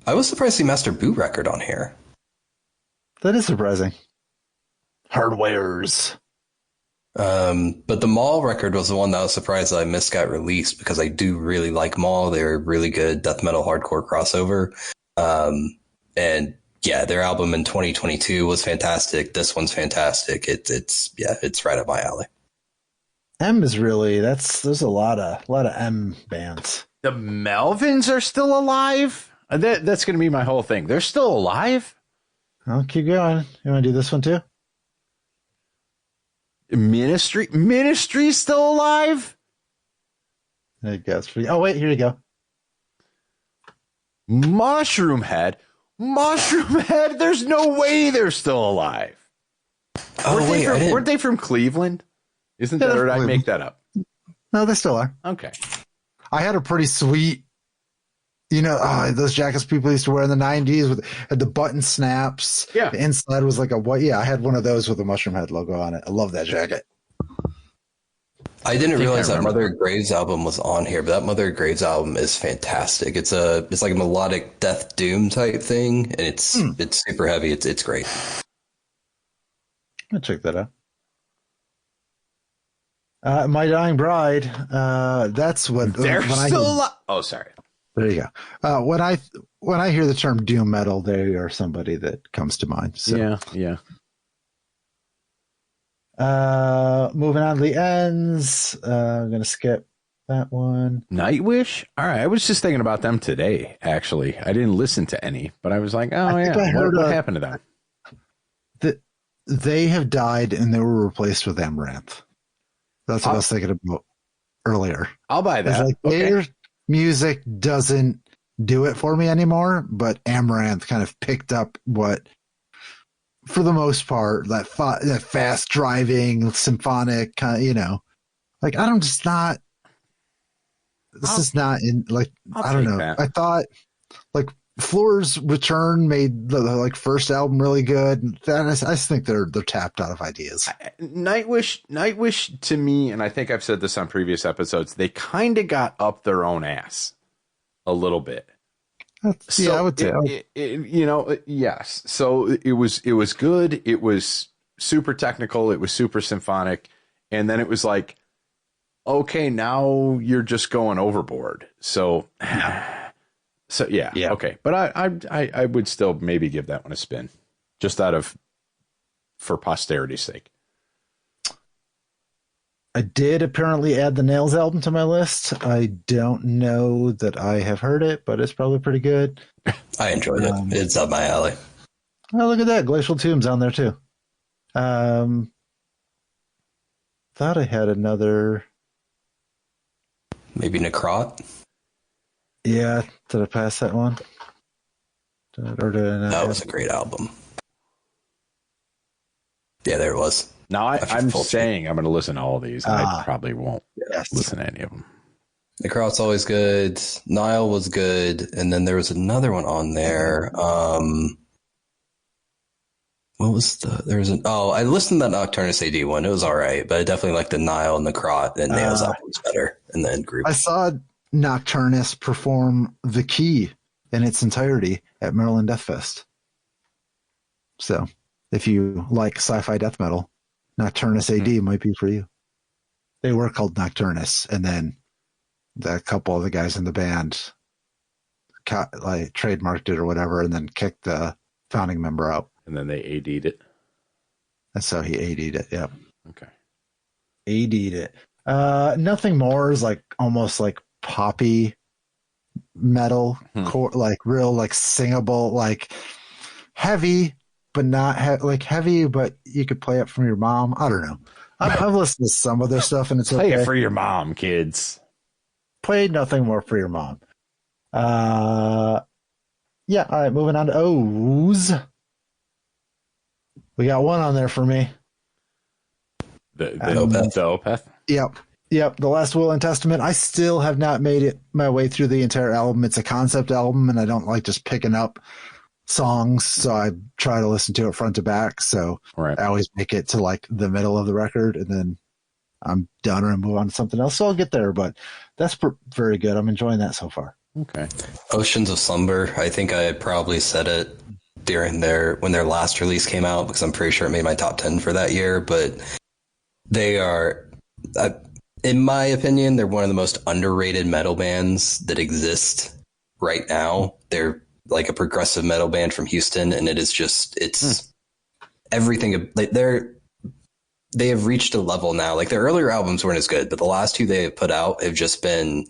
I was surprised to see Master Boot Record on here. That is surprising. Hardwares. But the Maul record was the one that I was surprised that I missed got released because I do really like Maul. They're really good death metal hardcore crossover. And yeah, their album in 2022 was fantastic. This one's fantastic. It's right up my alley. M is really there's a lot of M bands. The Melvins are still alive? That's going to be my whole thing. They're still alive? I'll keep going. You want to do this one too? Ministry's still alive? There you go. Oh wait, here you go. Mushroom Head. There's no way they're still alive. Weren't they from Cleveland? Isn't that, or did I make that up? No, they still are. Okay. I had a pretty sweet, those jackets people used to wear in the 90s had the button snaps. Yeah. The inside was like a white. Yeah, I had one of those with a Mushroom Head logo on it. I love that jacket. I didn't realize that Mother of Graves album was on here, but that Mother of Graves album is fantastic. It's like a melodic death doom type thing, and it's super heavy. It's great. I'll check that out. My Dying Bride. That's what they're still alive. Oh, sorry. There you go. When I hear the term doom metal, they are somebody that comes to mind. So. Yeah. Moving on to the ends. I'm gonna skip that one. Nightwish. All right, I was just thinking about them today. Actually, I didn't listen to any, but I was like, what happened to them? They have died and they were replaced with Amaranth. That's what I was thinking about earlier. I'll buy that. Their music doesn't do it for me anymore, but Amaranth kind of picked up what, for the most part, that fast driving symphonic kind of, like I'm just not. This is not in like I don't know. That. I thought like Floor's Return made the first album really good. I just think they're tapped out of ideas. Nightwish to me, and I think I've said this on previous episodes, they kind of got up their own ass a little bit. So I would say, yes. So it was good. It was super technical. It was super symphonic, and then it was like, okay, now you're just going overboard. So. So yeah, okay, but I would still maybe give that one a spin, just for posterity's sake. I did apparently add the Nails album to my list. I don't know that I have heard it, but it's probably pretty good. I enjoyed it. It's up my alley. Oh, look at that! Glacial Tomb's on there too. Thought I had another. Maybe Necrot. Yeah, did I pass that one? That was a great album. Yeah, there it was. Now I'm saying I'm going to listen to all these. And I probably won't listen to any of them. Necrot's always good. Nile was good, and then there was another one on there. what was I listened to that Nocturnus AD one. It was all right, but I definitely liked the Nile and the Krot and Nails albums better in the end group. I saw Nocturnus perform The Key in its entirety at Maryland Death Fest. So if you like sci-fi death metal, Nocturnus AD might be for you. They were called Nocturnus, and then a couple of the guys in the band like trademarked it or whatever, and then kicked the founding member out. And then they AD'd it. And so he AD'd it. Yep. Okay. AD'd it. Nothing more is like almost like poppy metal, like real like singable, like heavy, but not like heavy, but you could play it from your mom. I don't know. I've listened to some of their stuff, and it's Play okay. it for your mom, kids. Play Nothing More for your mom. Yeah. All right. Moving on to O's. We got one on there for me. The Opeth. Yep. The Last Will and Testament. I still have not made it my way through the entire album. It's a concept album, and I don't like just picking up songs, so I try to listen to it front to back. So I always make it to like the middle of the record, and then I'm done or I move on to something else. So I'll get there, but that's very good. I'm enjoying that so far. Okay. Oceans of Slumber. I think I probably said it during when their last release came out, because I'm pretty sure it made my top 10 for that year, but they are, in my opinion, they're one of the most underrated metal bands that exist right now. They're like a progressive metal band from Houston, and it's everything. Like they have reached a level now. Like their earlier albums weren't as good, but the last two they have put out have just been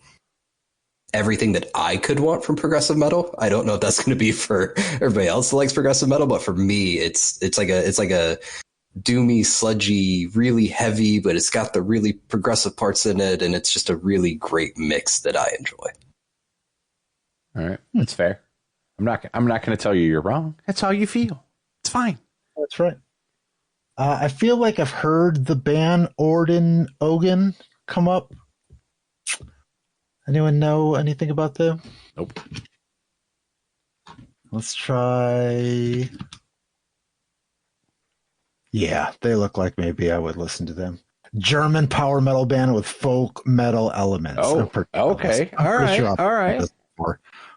everything that I could want from progressive metal. I don't know if that's going to be for everybody else that likes progressive metal, but for me, it's like a doomy, sludgy, really heavy, but it's got the really progressive parts in it, and it's just a really great mix that I enjoy. All right, that's fair. I'm not going to tell you you're wrong. That's how you feel. It's fine. That's right. I feel like I've heard the band Orden Ogan come up. Anyone know anything about them? Nope. Let's try. Yeah, they look like maybe I would listen to them. German power metal band with folk metal elements. Oh, okay. All right.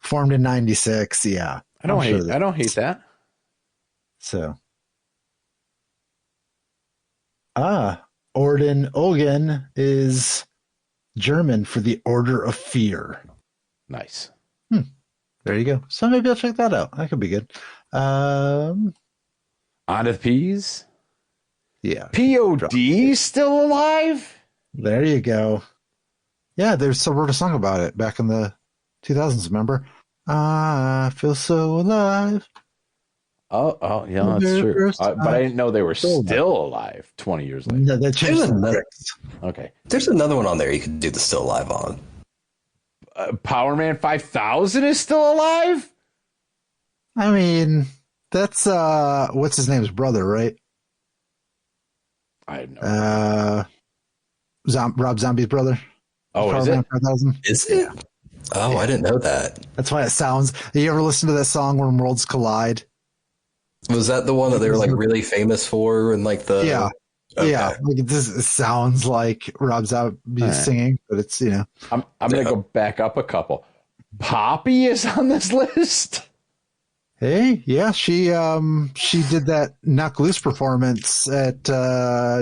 Formed in '96. Yeah, I don't hate that. So, Orden Ogan is German for the Order of Fear. Nice. There you go. So maybe I'll check that out. That could be good. On to the P's. Yeah. POD still alive? There you go. Yeah, they wrote a song about it back in the 2000s, remember? I feel so alive. Oh, yeah, that's true. But I didn't know they were still alive 20 years later. No, they changed the lyrics. Okay. There's another one on there you could do the Still Alive on. Power Man 5000 is still alive? I mean, that's what's his name's brother, right? I have no idea. Rob Zombie's brother. Oh, Power is Man it? 5000. Is it? Oh, I didn't know that. That's why it sounds. You ever listen to that song "When Worlds Collide"? Was that the one that they were like really famous for? And like the yeah, like it sounds like Rob Zombie singing, but it's I'm gonna go back up a couple. Poppy is on this list. Hey, yeah, she did that Knock Loose performance at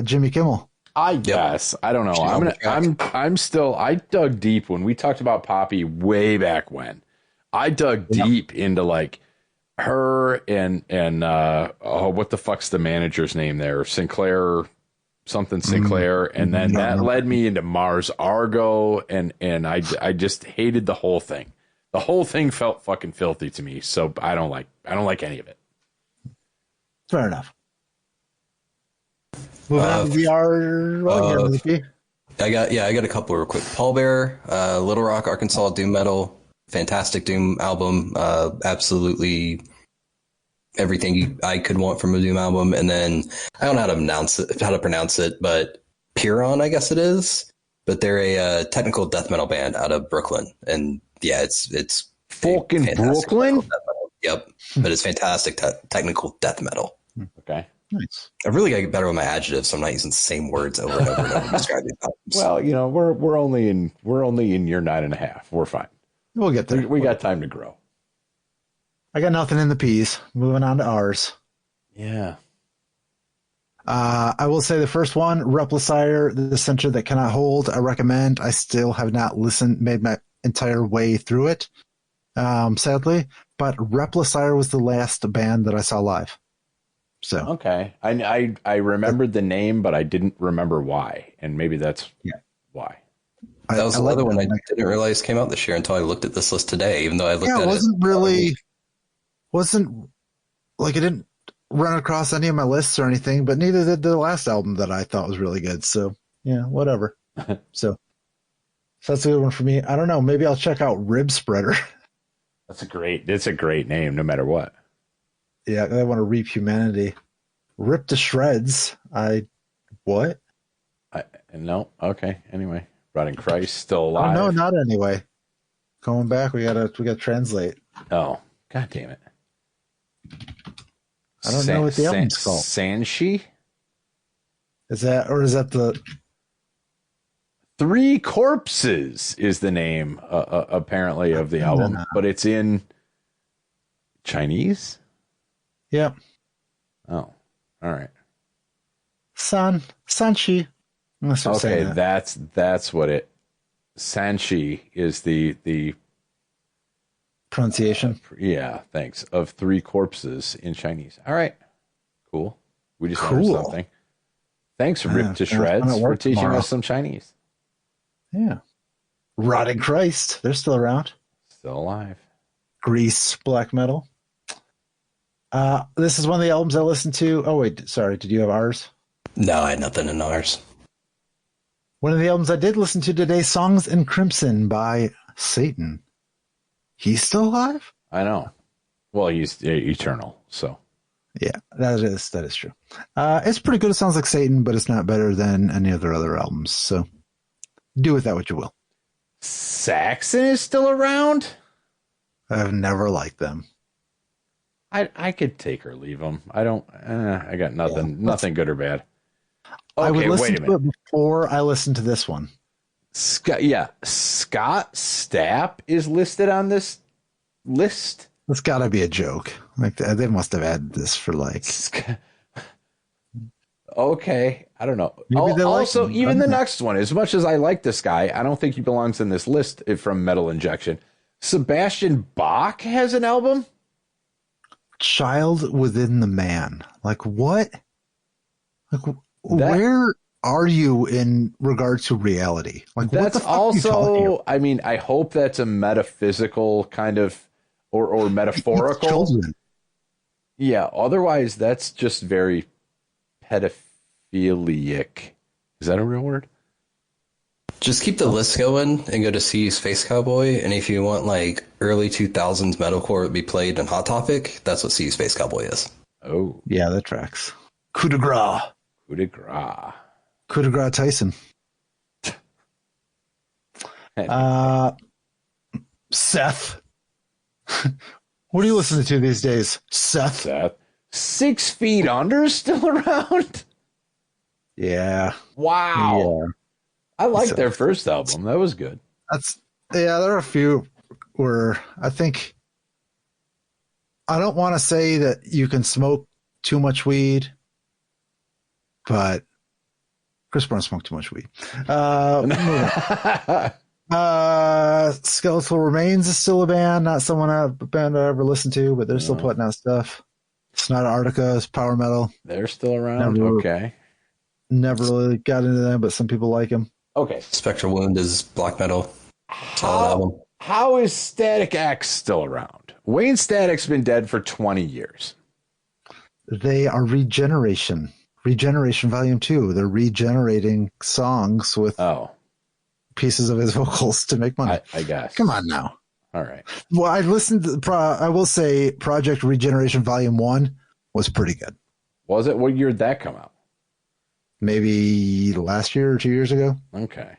Jimmy Kimmel. I guess. I don't know. I'm still. I dug deep when we talked about Poppy way back when. I dug deep into like her and what the fuck's the manager's name there? Sinclair, and then that led me into Mars Argo, and I just hated the whole thing. The whole thing felt fucking filthy to me, so I don't like any of it. Fair enough. Moving on to VR. I got a couple real quick. Paul Bearer, Little Rock, Arkansas, doom metal, fantastic doom album. Absolutely everything I could want from a doom album. And then I don't know how to pronounce it, but Piron, I guess it is. But they're a technical death metal band out of Brooklyn, and yeah, it's fucking Brooklyn. Yep, but it's fantastic technical death metal. Okay. Nice. I really got to get better with my adjectives, so I'm not using the same words over and over and over to describe these albums. Well, we're only in year 9.5. We're fine. We'll get there. We got time to grow. I got nothing in the P's. Moving on to ours. Yeah. I will say the first one, Replicier, the center that cannot hold. I recommend. I still have not made my entire way through it, sadly. But Replicier was the last band that I saw live. So okay, I remembered the name, but I didn't remember why, and maybe that's why. That was another one I didn't realize came out this year until I looked at this list today. Even though I looked at it, wasn't like it didn't run across any of my lists or anything, but neither did the last album that I thought was really good. So yeah, whatever. So that's a good one for me. I don't know. Maybe I'll check out Rib Spreader. It's a great name, no matter what. Yeah, I want to reap humanity. Rip to shreds. What? No. Okay. Anyway, Rotting Christ still alive. Oh, no, not anyway. Going back, we gotta translate. Oh, god damn it! I don't know what the album's called. Sanshi? Is that the Three Corpses is the name apparently of the album, but it's in Chinese. Yep. Oh, all right. Sanshi. Okay, that's what it. Sanshi is the pronunciation. Yeah, thanks. Of Three Corpses in Chinese. All right, cool. We just learned something. Thanks, Rip to Shreds, for teaching us some Chinese. Yeah. Rotting Christ. They're still around. Still alive. Grease, black metal. This is one of the albums I listened to. Oh, wait. Sorry. Did you have ours? No, I had nothing in ours. One of the albums I did listen to today, Songs in Crimson by Satan. He's still alive? I know. Well, he's eternal, so. Yeah, that is true. It's pretty good. It sounds like Satan, but it's not better than any of their other albums. So do with that what you will. Saxon is still around? I've never liked them. I could take or leave them. I don't. I got nothing good or bad. Okay, I would listen wait a minute. to it before I listened to this one. Scott Stapp is listed on this list. It's got to be a joke. Like they must have added this for like. Okay, I don't know. Also, even the next one, as much as I like this guy, I don't think he belongs in this list from Metal Injection. Sebastian Bach has an album. Child Within the Man. Like what? Like where are you in regard to reality? Like that's what the fuck also. I mean, I hope that's a metaphysical kind of or metaphorical. Children. Yeah. Otherwise, that's just very pedophilic. Is that a real word? Just keep the list going and go to See Space Cowboy. And if you want like early 2000s metalcore to be played in Hot Topic, that's what See Space Cowboy is. Oh. Yeah, that tracks. Coup de grace. Coup de grace. Coup de grace Tyson. Seth. What are you listening to these days? Seth. 6 Feet Under is still around? Yeah. Wow. Yeah. I liked their first album. That was good. There are a few where I think I don't want to say that you can smoke too much weed, but Chris Brown smoked too much weed. Skeletal Remains is still a band, not a band I ever listened to, but they're still putting out stuff. Sonata Arctica is power metal. They're still around. Okay. Never really got into them, but some people like them. Okay. Spectral Wound is black metal. How is Static X still around? Wayne Static's been dead for 20 years. They are Regeneration Volume 2. They're regenerating songs with pieces of his vocals to make money. I guess. Come on now. All right. Well, I listened to I will say Project Regeneration Volume 1 was pretty good. Was it? What year did that come out? Maybe last year or 2 years ago. Okay.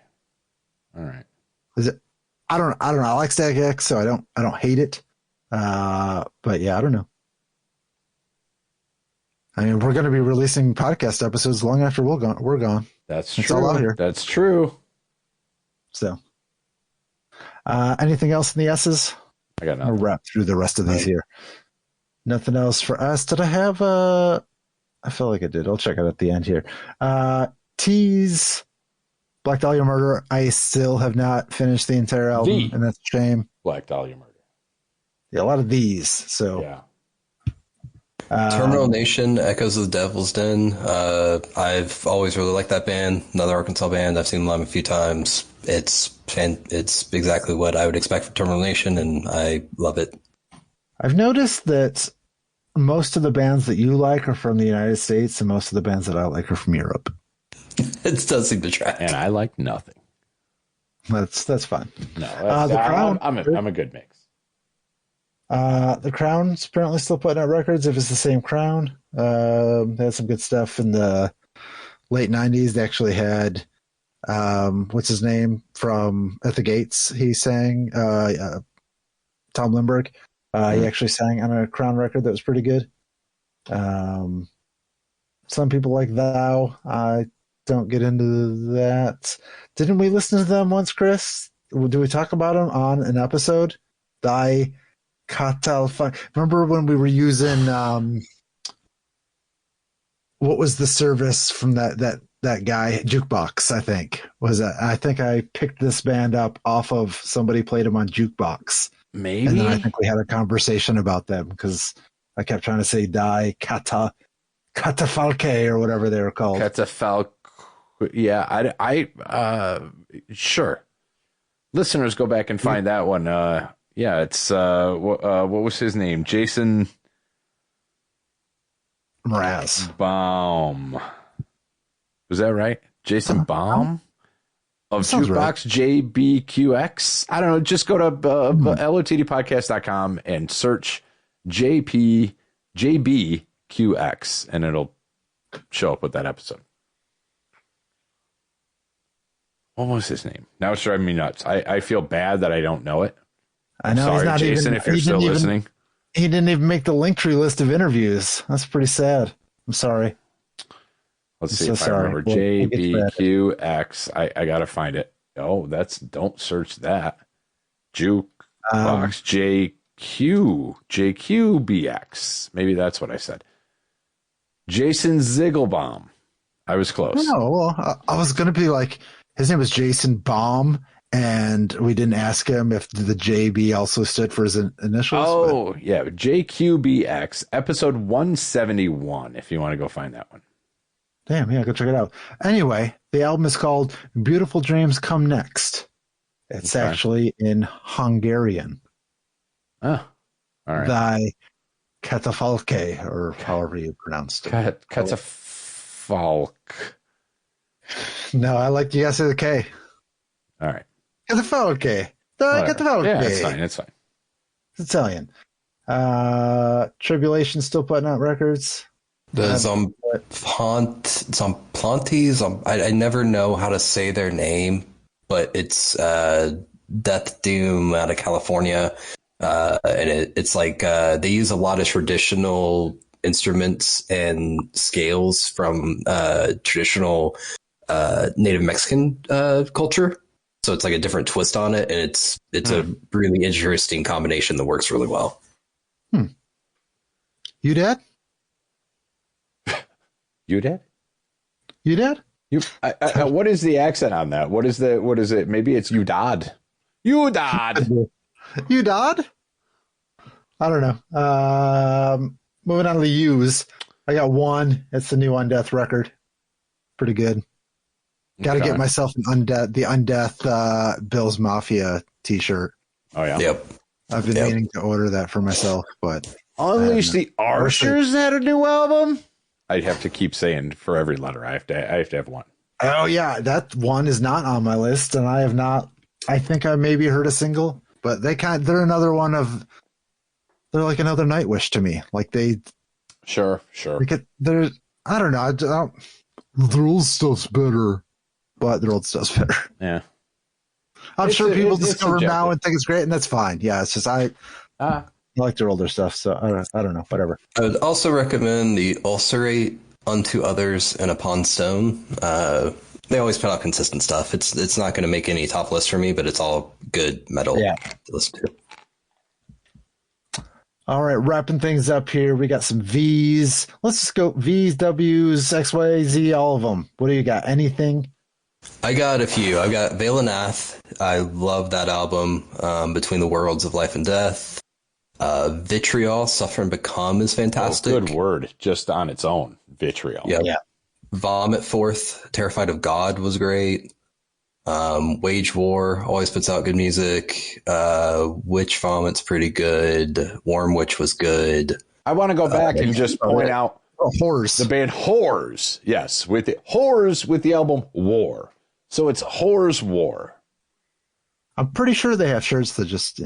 All right. Is it? I don't know. I like Static X, so I don't hate it. But yeah, I don't know. I mean, we're going to be releasing podcast episodes long after we're gone. That's It's true. all out here. That's true. So, anything else in the S's? I got I'll nothing. wrap through the rest of these here. Nothing else for us. Did I have I feel like I did. I'll check it at the end here. Tease, Black Dahlia Murder. I still have not finished the entire album, and that's a shame. Black Dahlia Murder. Yeah, a lot of these. So, Yeah. Terminal Nation, Echoes of the Devil's Den. I've always really liked that band. Another Arkansas band. I've seen them live a few times. It's exactly what I would expect from Terminal Nation, and I love it. I've noticed that most of the bands that you like are from the United States, and most of the bands that I like are from Europe. It does seem to track. And I like nothing. That's fine. No, The Crown. I'm a good mix. The Crown's apparently still putting out records. If it's the same Crown, they had some good stuff in the late '90s. They actually had what's his name from At the Gates. He sang Tom Lindbergh. He actually sang on a Crown record that was pretty good. Some people like Thou. I don't get into that. Didn't we listen to them once, Chris? Did we talk about them on an episode? Thy Katal. Remember when we were using what was the service from that guy, Jukebox? I think was that. I think I picked this band up off of somebody played them on Jukebox. Maybe. And then I think we had a conversation about them because I kept trying to say Die Katafalke or whatever they were called. Catafalque. Yeah, sure. Listeners, go back and find that one. Yeah, it's what was his name? Jason Mraz. Baum. Was that right? Jason Baum? Of Sounds Jukebox JBQX. I don't know. Just go to lotdpodcast.com and search JBQX, and it'll show up with that episode. What was his name? Now it's driving me nuts. I feel bad that I don't know it. I know. Sorry, he's not Jason, even, if you're still listening. He didn't even make the Linktree list of interviews. That's pretty sad. I'm sorry. Let's I'm see so if sorry. I remember. We'll get to that. JBQX. I got to find it. Oh, don't search that. Jukebox JQBX. Maybe that's what I said. Jason Ziegelbaum. I was close. No, well, I was going to be like, his name was Jason Baum, and we didn't ask him if the JB also stood for his initials. Oh, yeah. JQBX, episode 171, if you want to go find that one. Damn, yeah, go check it out. Anyway, the album is called Beautiful Dreams Come Next. It's Okay. actually in Hungarian. Oh, all right. Thy Katafalke, or however you pronounced it. Catafalque. No, I like the S of the K. All right. Katafalke. Thy Whatever. Katafalke. Yeah, it's fine. It's fine. It's Italian. Tribulation still putting out records. The Zomplantes, I never know how to say their name, but it's Death Doom out of California. And it's like they use a lot of traditional instruments and scales from traditional Native Mexican culture. So it's like a different twist on it, and it's a really interesting combination that works really well. You did? You did? You did? What is the accent on that? What is it? Maybe it's Udad. Udad. You did? I don't know. Moving on to the U's. I got one. It's the new Undeath record. Pretty good. Got to Okay. get myself the Undeath Bill's Mafia t-shirt. Oh, yeah. Yep. I've been meaning to order that for myself, but Unleash the Archers had a new album? I'd have to keep saying for every letter. I have to have one. oh yeah, that one is not on my list, and I have not. I think I maybe heard a single, but they're another one of. They're like another Nightwish to me. Like Sure. they're. I don't know. Their old stuff's better, but their old stuff's better. Yeah. I'm It's sure people it's discover now subjective. and think it's great, and that's fine. Yeah, it's just I like their older stuff, so I don't know, whatever. I would also recommend the Ulcerate, Unto Others, and Upon Stone. They always put out consistent stuff. It's not going to make any top list for me, but it's all good metal Yeah. to listen to. All right, wrapping things up here. We got some V's. Let's just go V's, W's, X, Y, Z, all of them. What do you got? Anything? I got a few. I've got Valanath. I love that album. Between the Worlds of Life and Death. Vitriol, Suffer and Become is fantastic. Good word, just on its own. Vitriol. Yep. Yeah. Vomit Forth, Terrified of God was great. Wage War always puts out good music. Witch Vomit's pretty good. Warm Witch was good. I want to go back and just point out Horrors. the band Whores. Yes, with the Whores with the album War. So it's Whores War. I'm pretty sure they have shirts that just,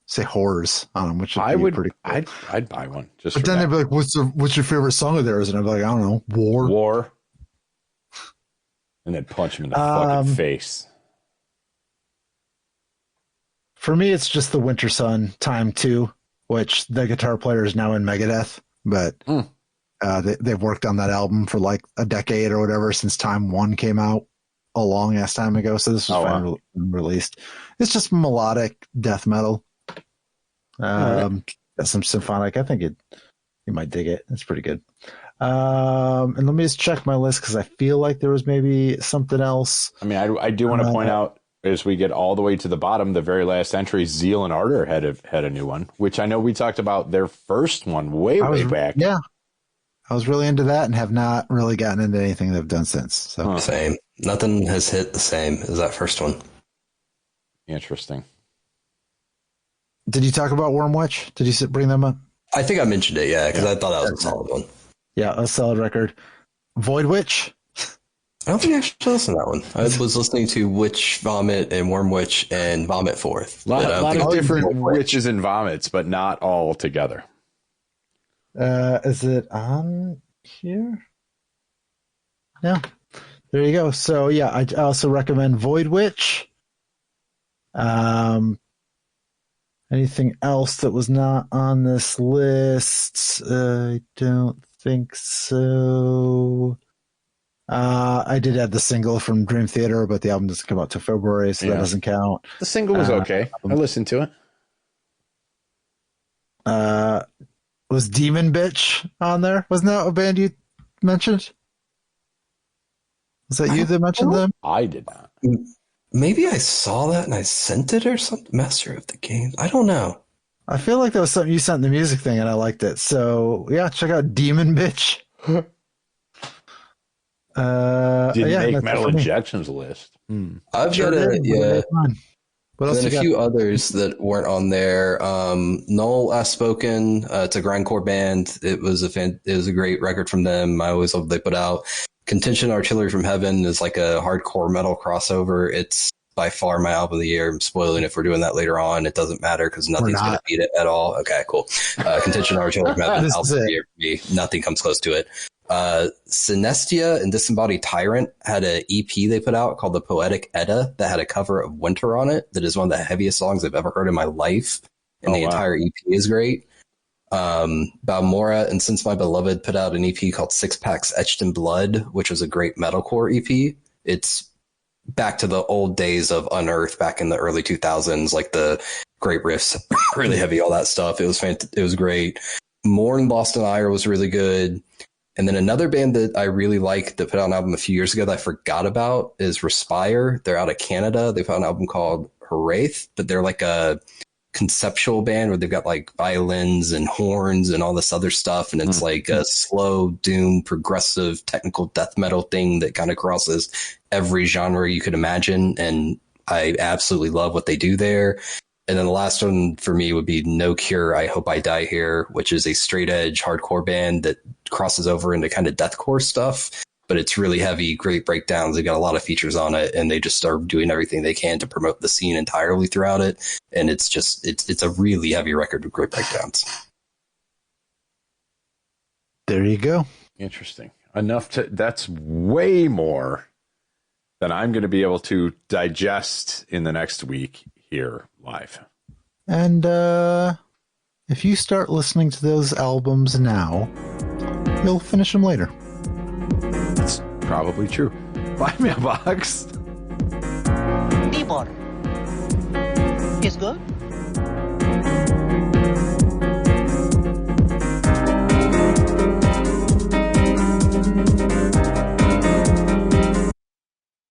say horrors on them, which would be pretty cool. I'd buy one. Just But for then that. they'd be like, what's your favorite song of theirs? And I'd be like, I don't know, War. War. And then punch him in the fucking face. For me, it's just the Winter Sun Time 2, which the guitar player is now in Megadeth, but they've worked on that album for like a decade or whatever since Time 1 came out a long ass time ago. So this was finally released. It's just melodic death metal. Got some symphonic. I think you might dig it. It's pretty good. And let me just check my list because I feel like there was maybe something else. I mean, I do want to point out as we get all the way to the bottom, the very last entry, Zeal and Ardor had a new one, which I know we talked about their first one way back. Yeah, I was really into that and have not really gotten into anything they've done since. So Same. Nothing has hit the same as that first one. Interesting. Did you talk about Worm Witch? Did you bring them up? I think I mentioned it, yeah, because I thought that was a solid one. Yeah, a solid record. Void Witch. I don't think I actually listened to that one. I was listening to Witch Vomit and Worm Witch and Vomit Forth. A lot of different witches and vomits, but not all together. Is it on here? Yeah. There you go. So yeah, I also recommend Void Witch. Anything else that was not on this list? I don't think so. I did add the single from Dream Theater, but the album doesn't come out till February, so that doesn't count. The single was okay. I listened to it. Was Demon Bitch on there? Wasn't that a band you mentioned? Was that you that mentioned them? I did not. Maybe I saw that and I sent it or something. Master of the Game. I don't know. I feel like that was something you sent in the music thing, and I liked it. So yeah, check out Demon Bitch. Didn't make Metal Injection's list. I've got a What else? And then a few others that weren't on there. Null As Spoken. It's a grindcore band. It was a great record from them. I always love what they put out. Contention Artillery from Heaven is like a hardcore metal crossover. It's by far my album of the year. I'm spoiling if we're doing that later on. It doesn't matter because nothing's going to beat it at all. Okay, cool. Contention Artillery from Heaven, album of the year for me. Nothing comes close to it. Synestia and Disembodied Tyrant had an EP they put out called The Poetic Edda that had a cover of Winter on it. That is one of the heaviest songs I've ever heard in my life. And the entire EP is great. Balmora and Since My Beloved put out an EP called Six Packs Etched in Blood, which was a great metalcore EP. It's back to the old days of Unearth back in the early 2000s, like the great riffs, really heavy, all that stuff. It was great. Mourn Lost in Ire was really good. And then another band that I really like that put out an album a few years ago that I forgot about is Respire. They're out of Canada. They put out an album called Heraith, but they're like a conceptual band where they've got like violins and horns and all this other stuff. And it's like a slow, doom, progressive, technical death metal thing that kind of crosses every genre you could imagine. And I absolutely love what they do there. And then the last one for me would be No Cure, I Hope I Die Here, which is a straight edge hardcore band that crosses over into kind of deathcore stuff, but it's really heavy, great breakdowns. They got a lot of features on it, and they just are doing everything they can to promote the scene entirely throughout it. And it's just, it's a really heavy record with great breakdowns. There you go. Interesting. That's way more than I'm going to be able to digest in the next week here live. And if you start listening to those albums now, you'll finish them later. That's probably true. Bye, Mailbox. Tibor. Is good?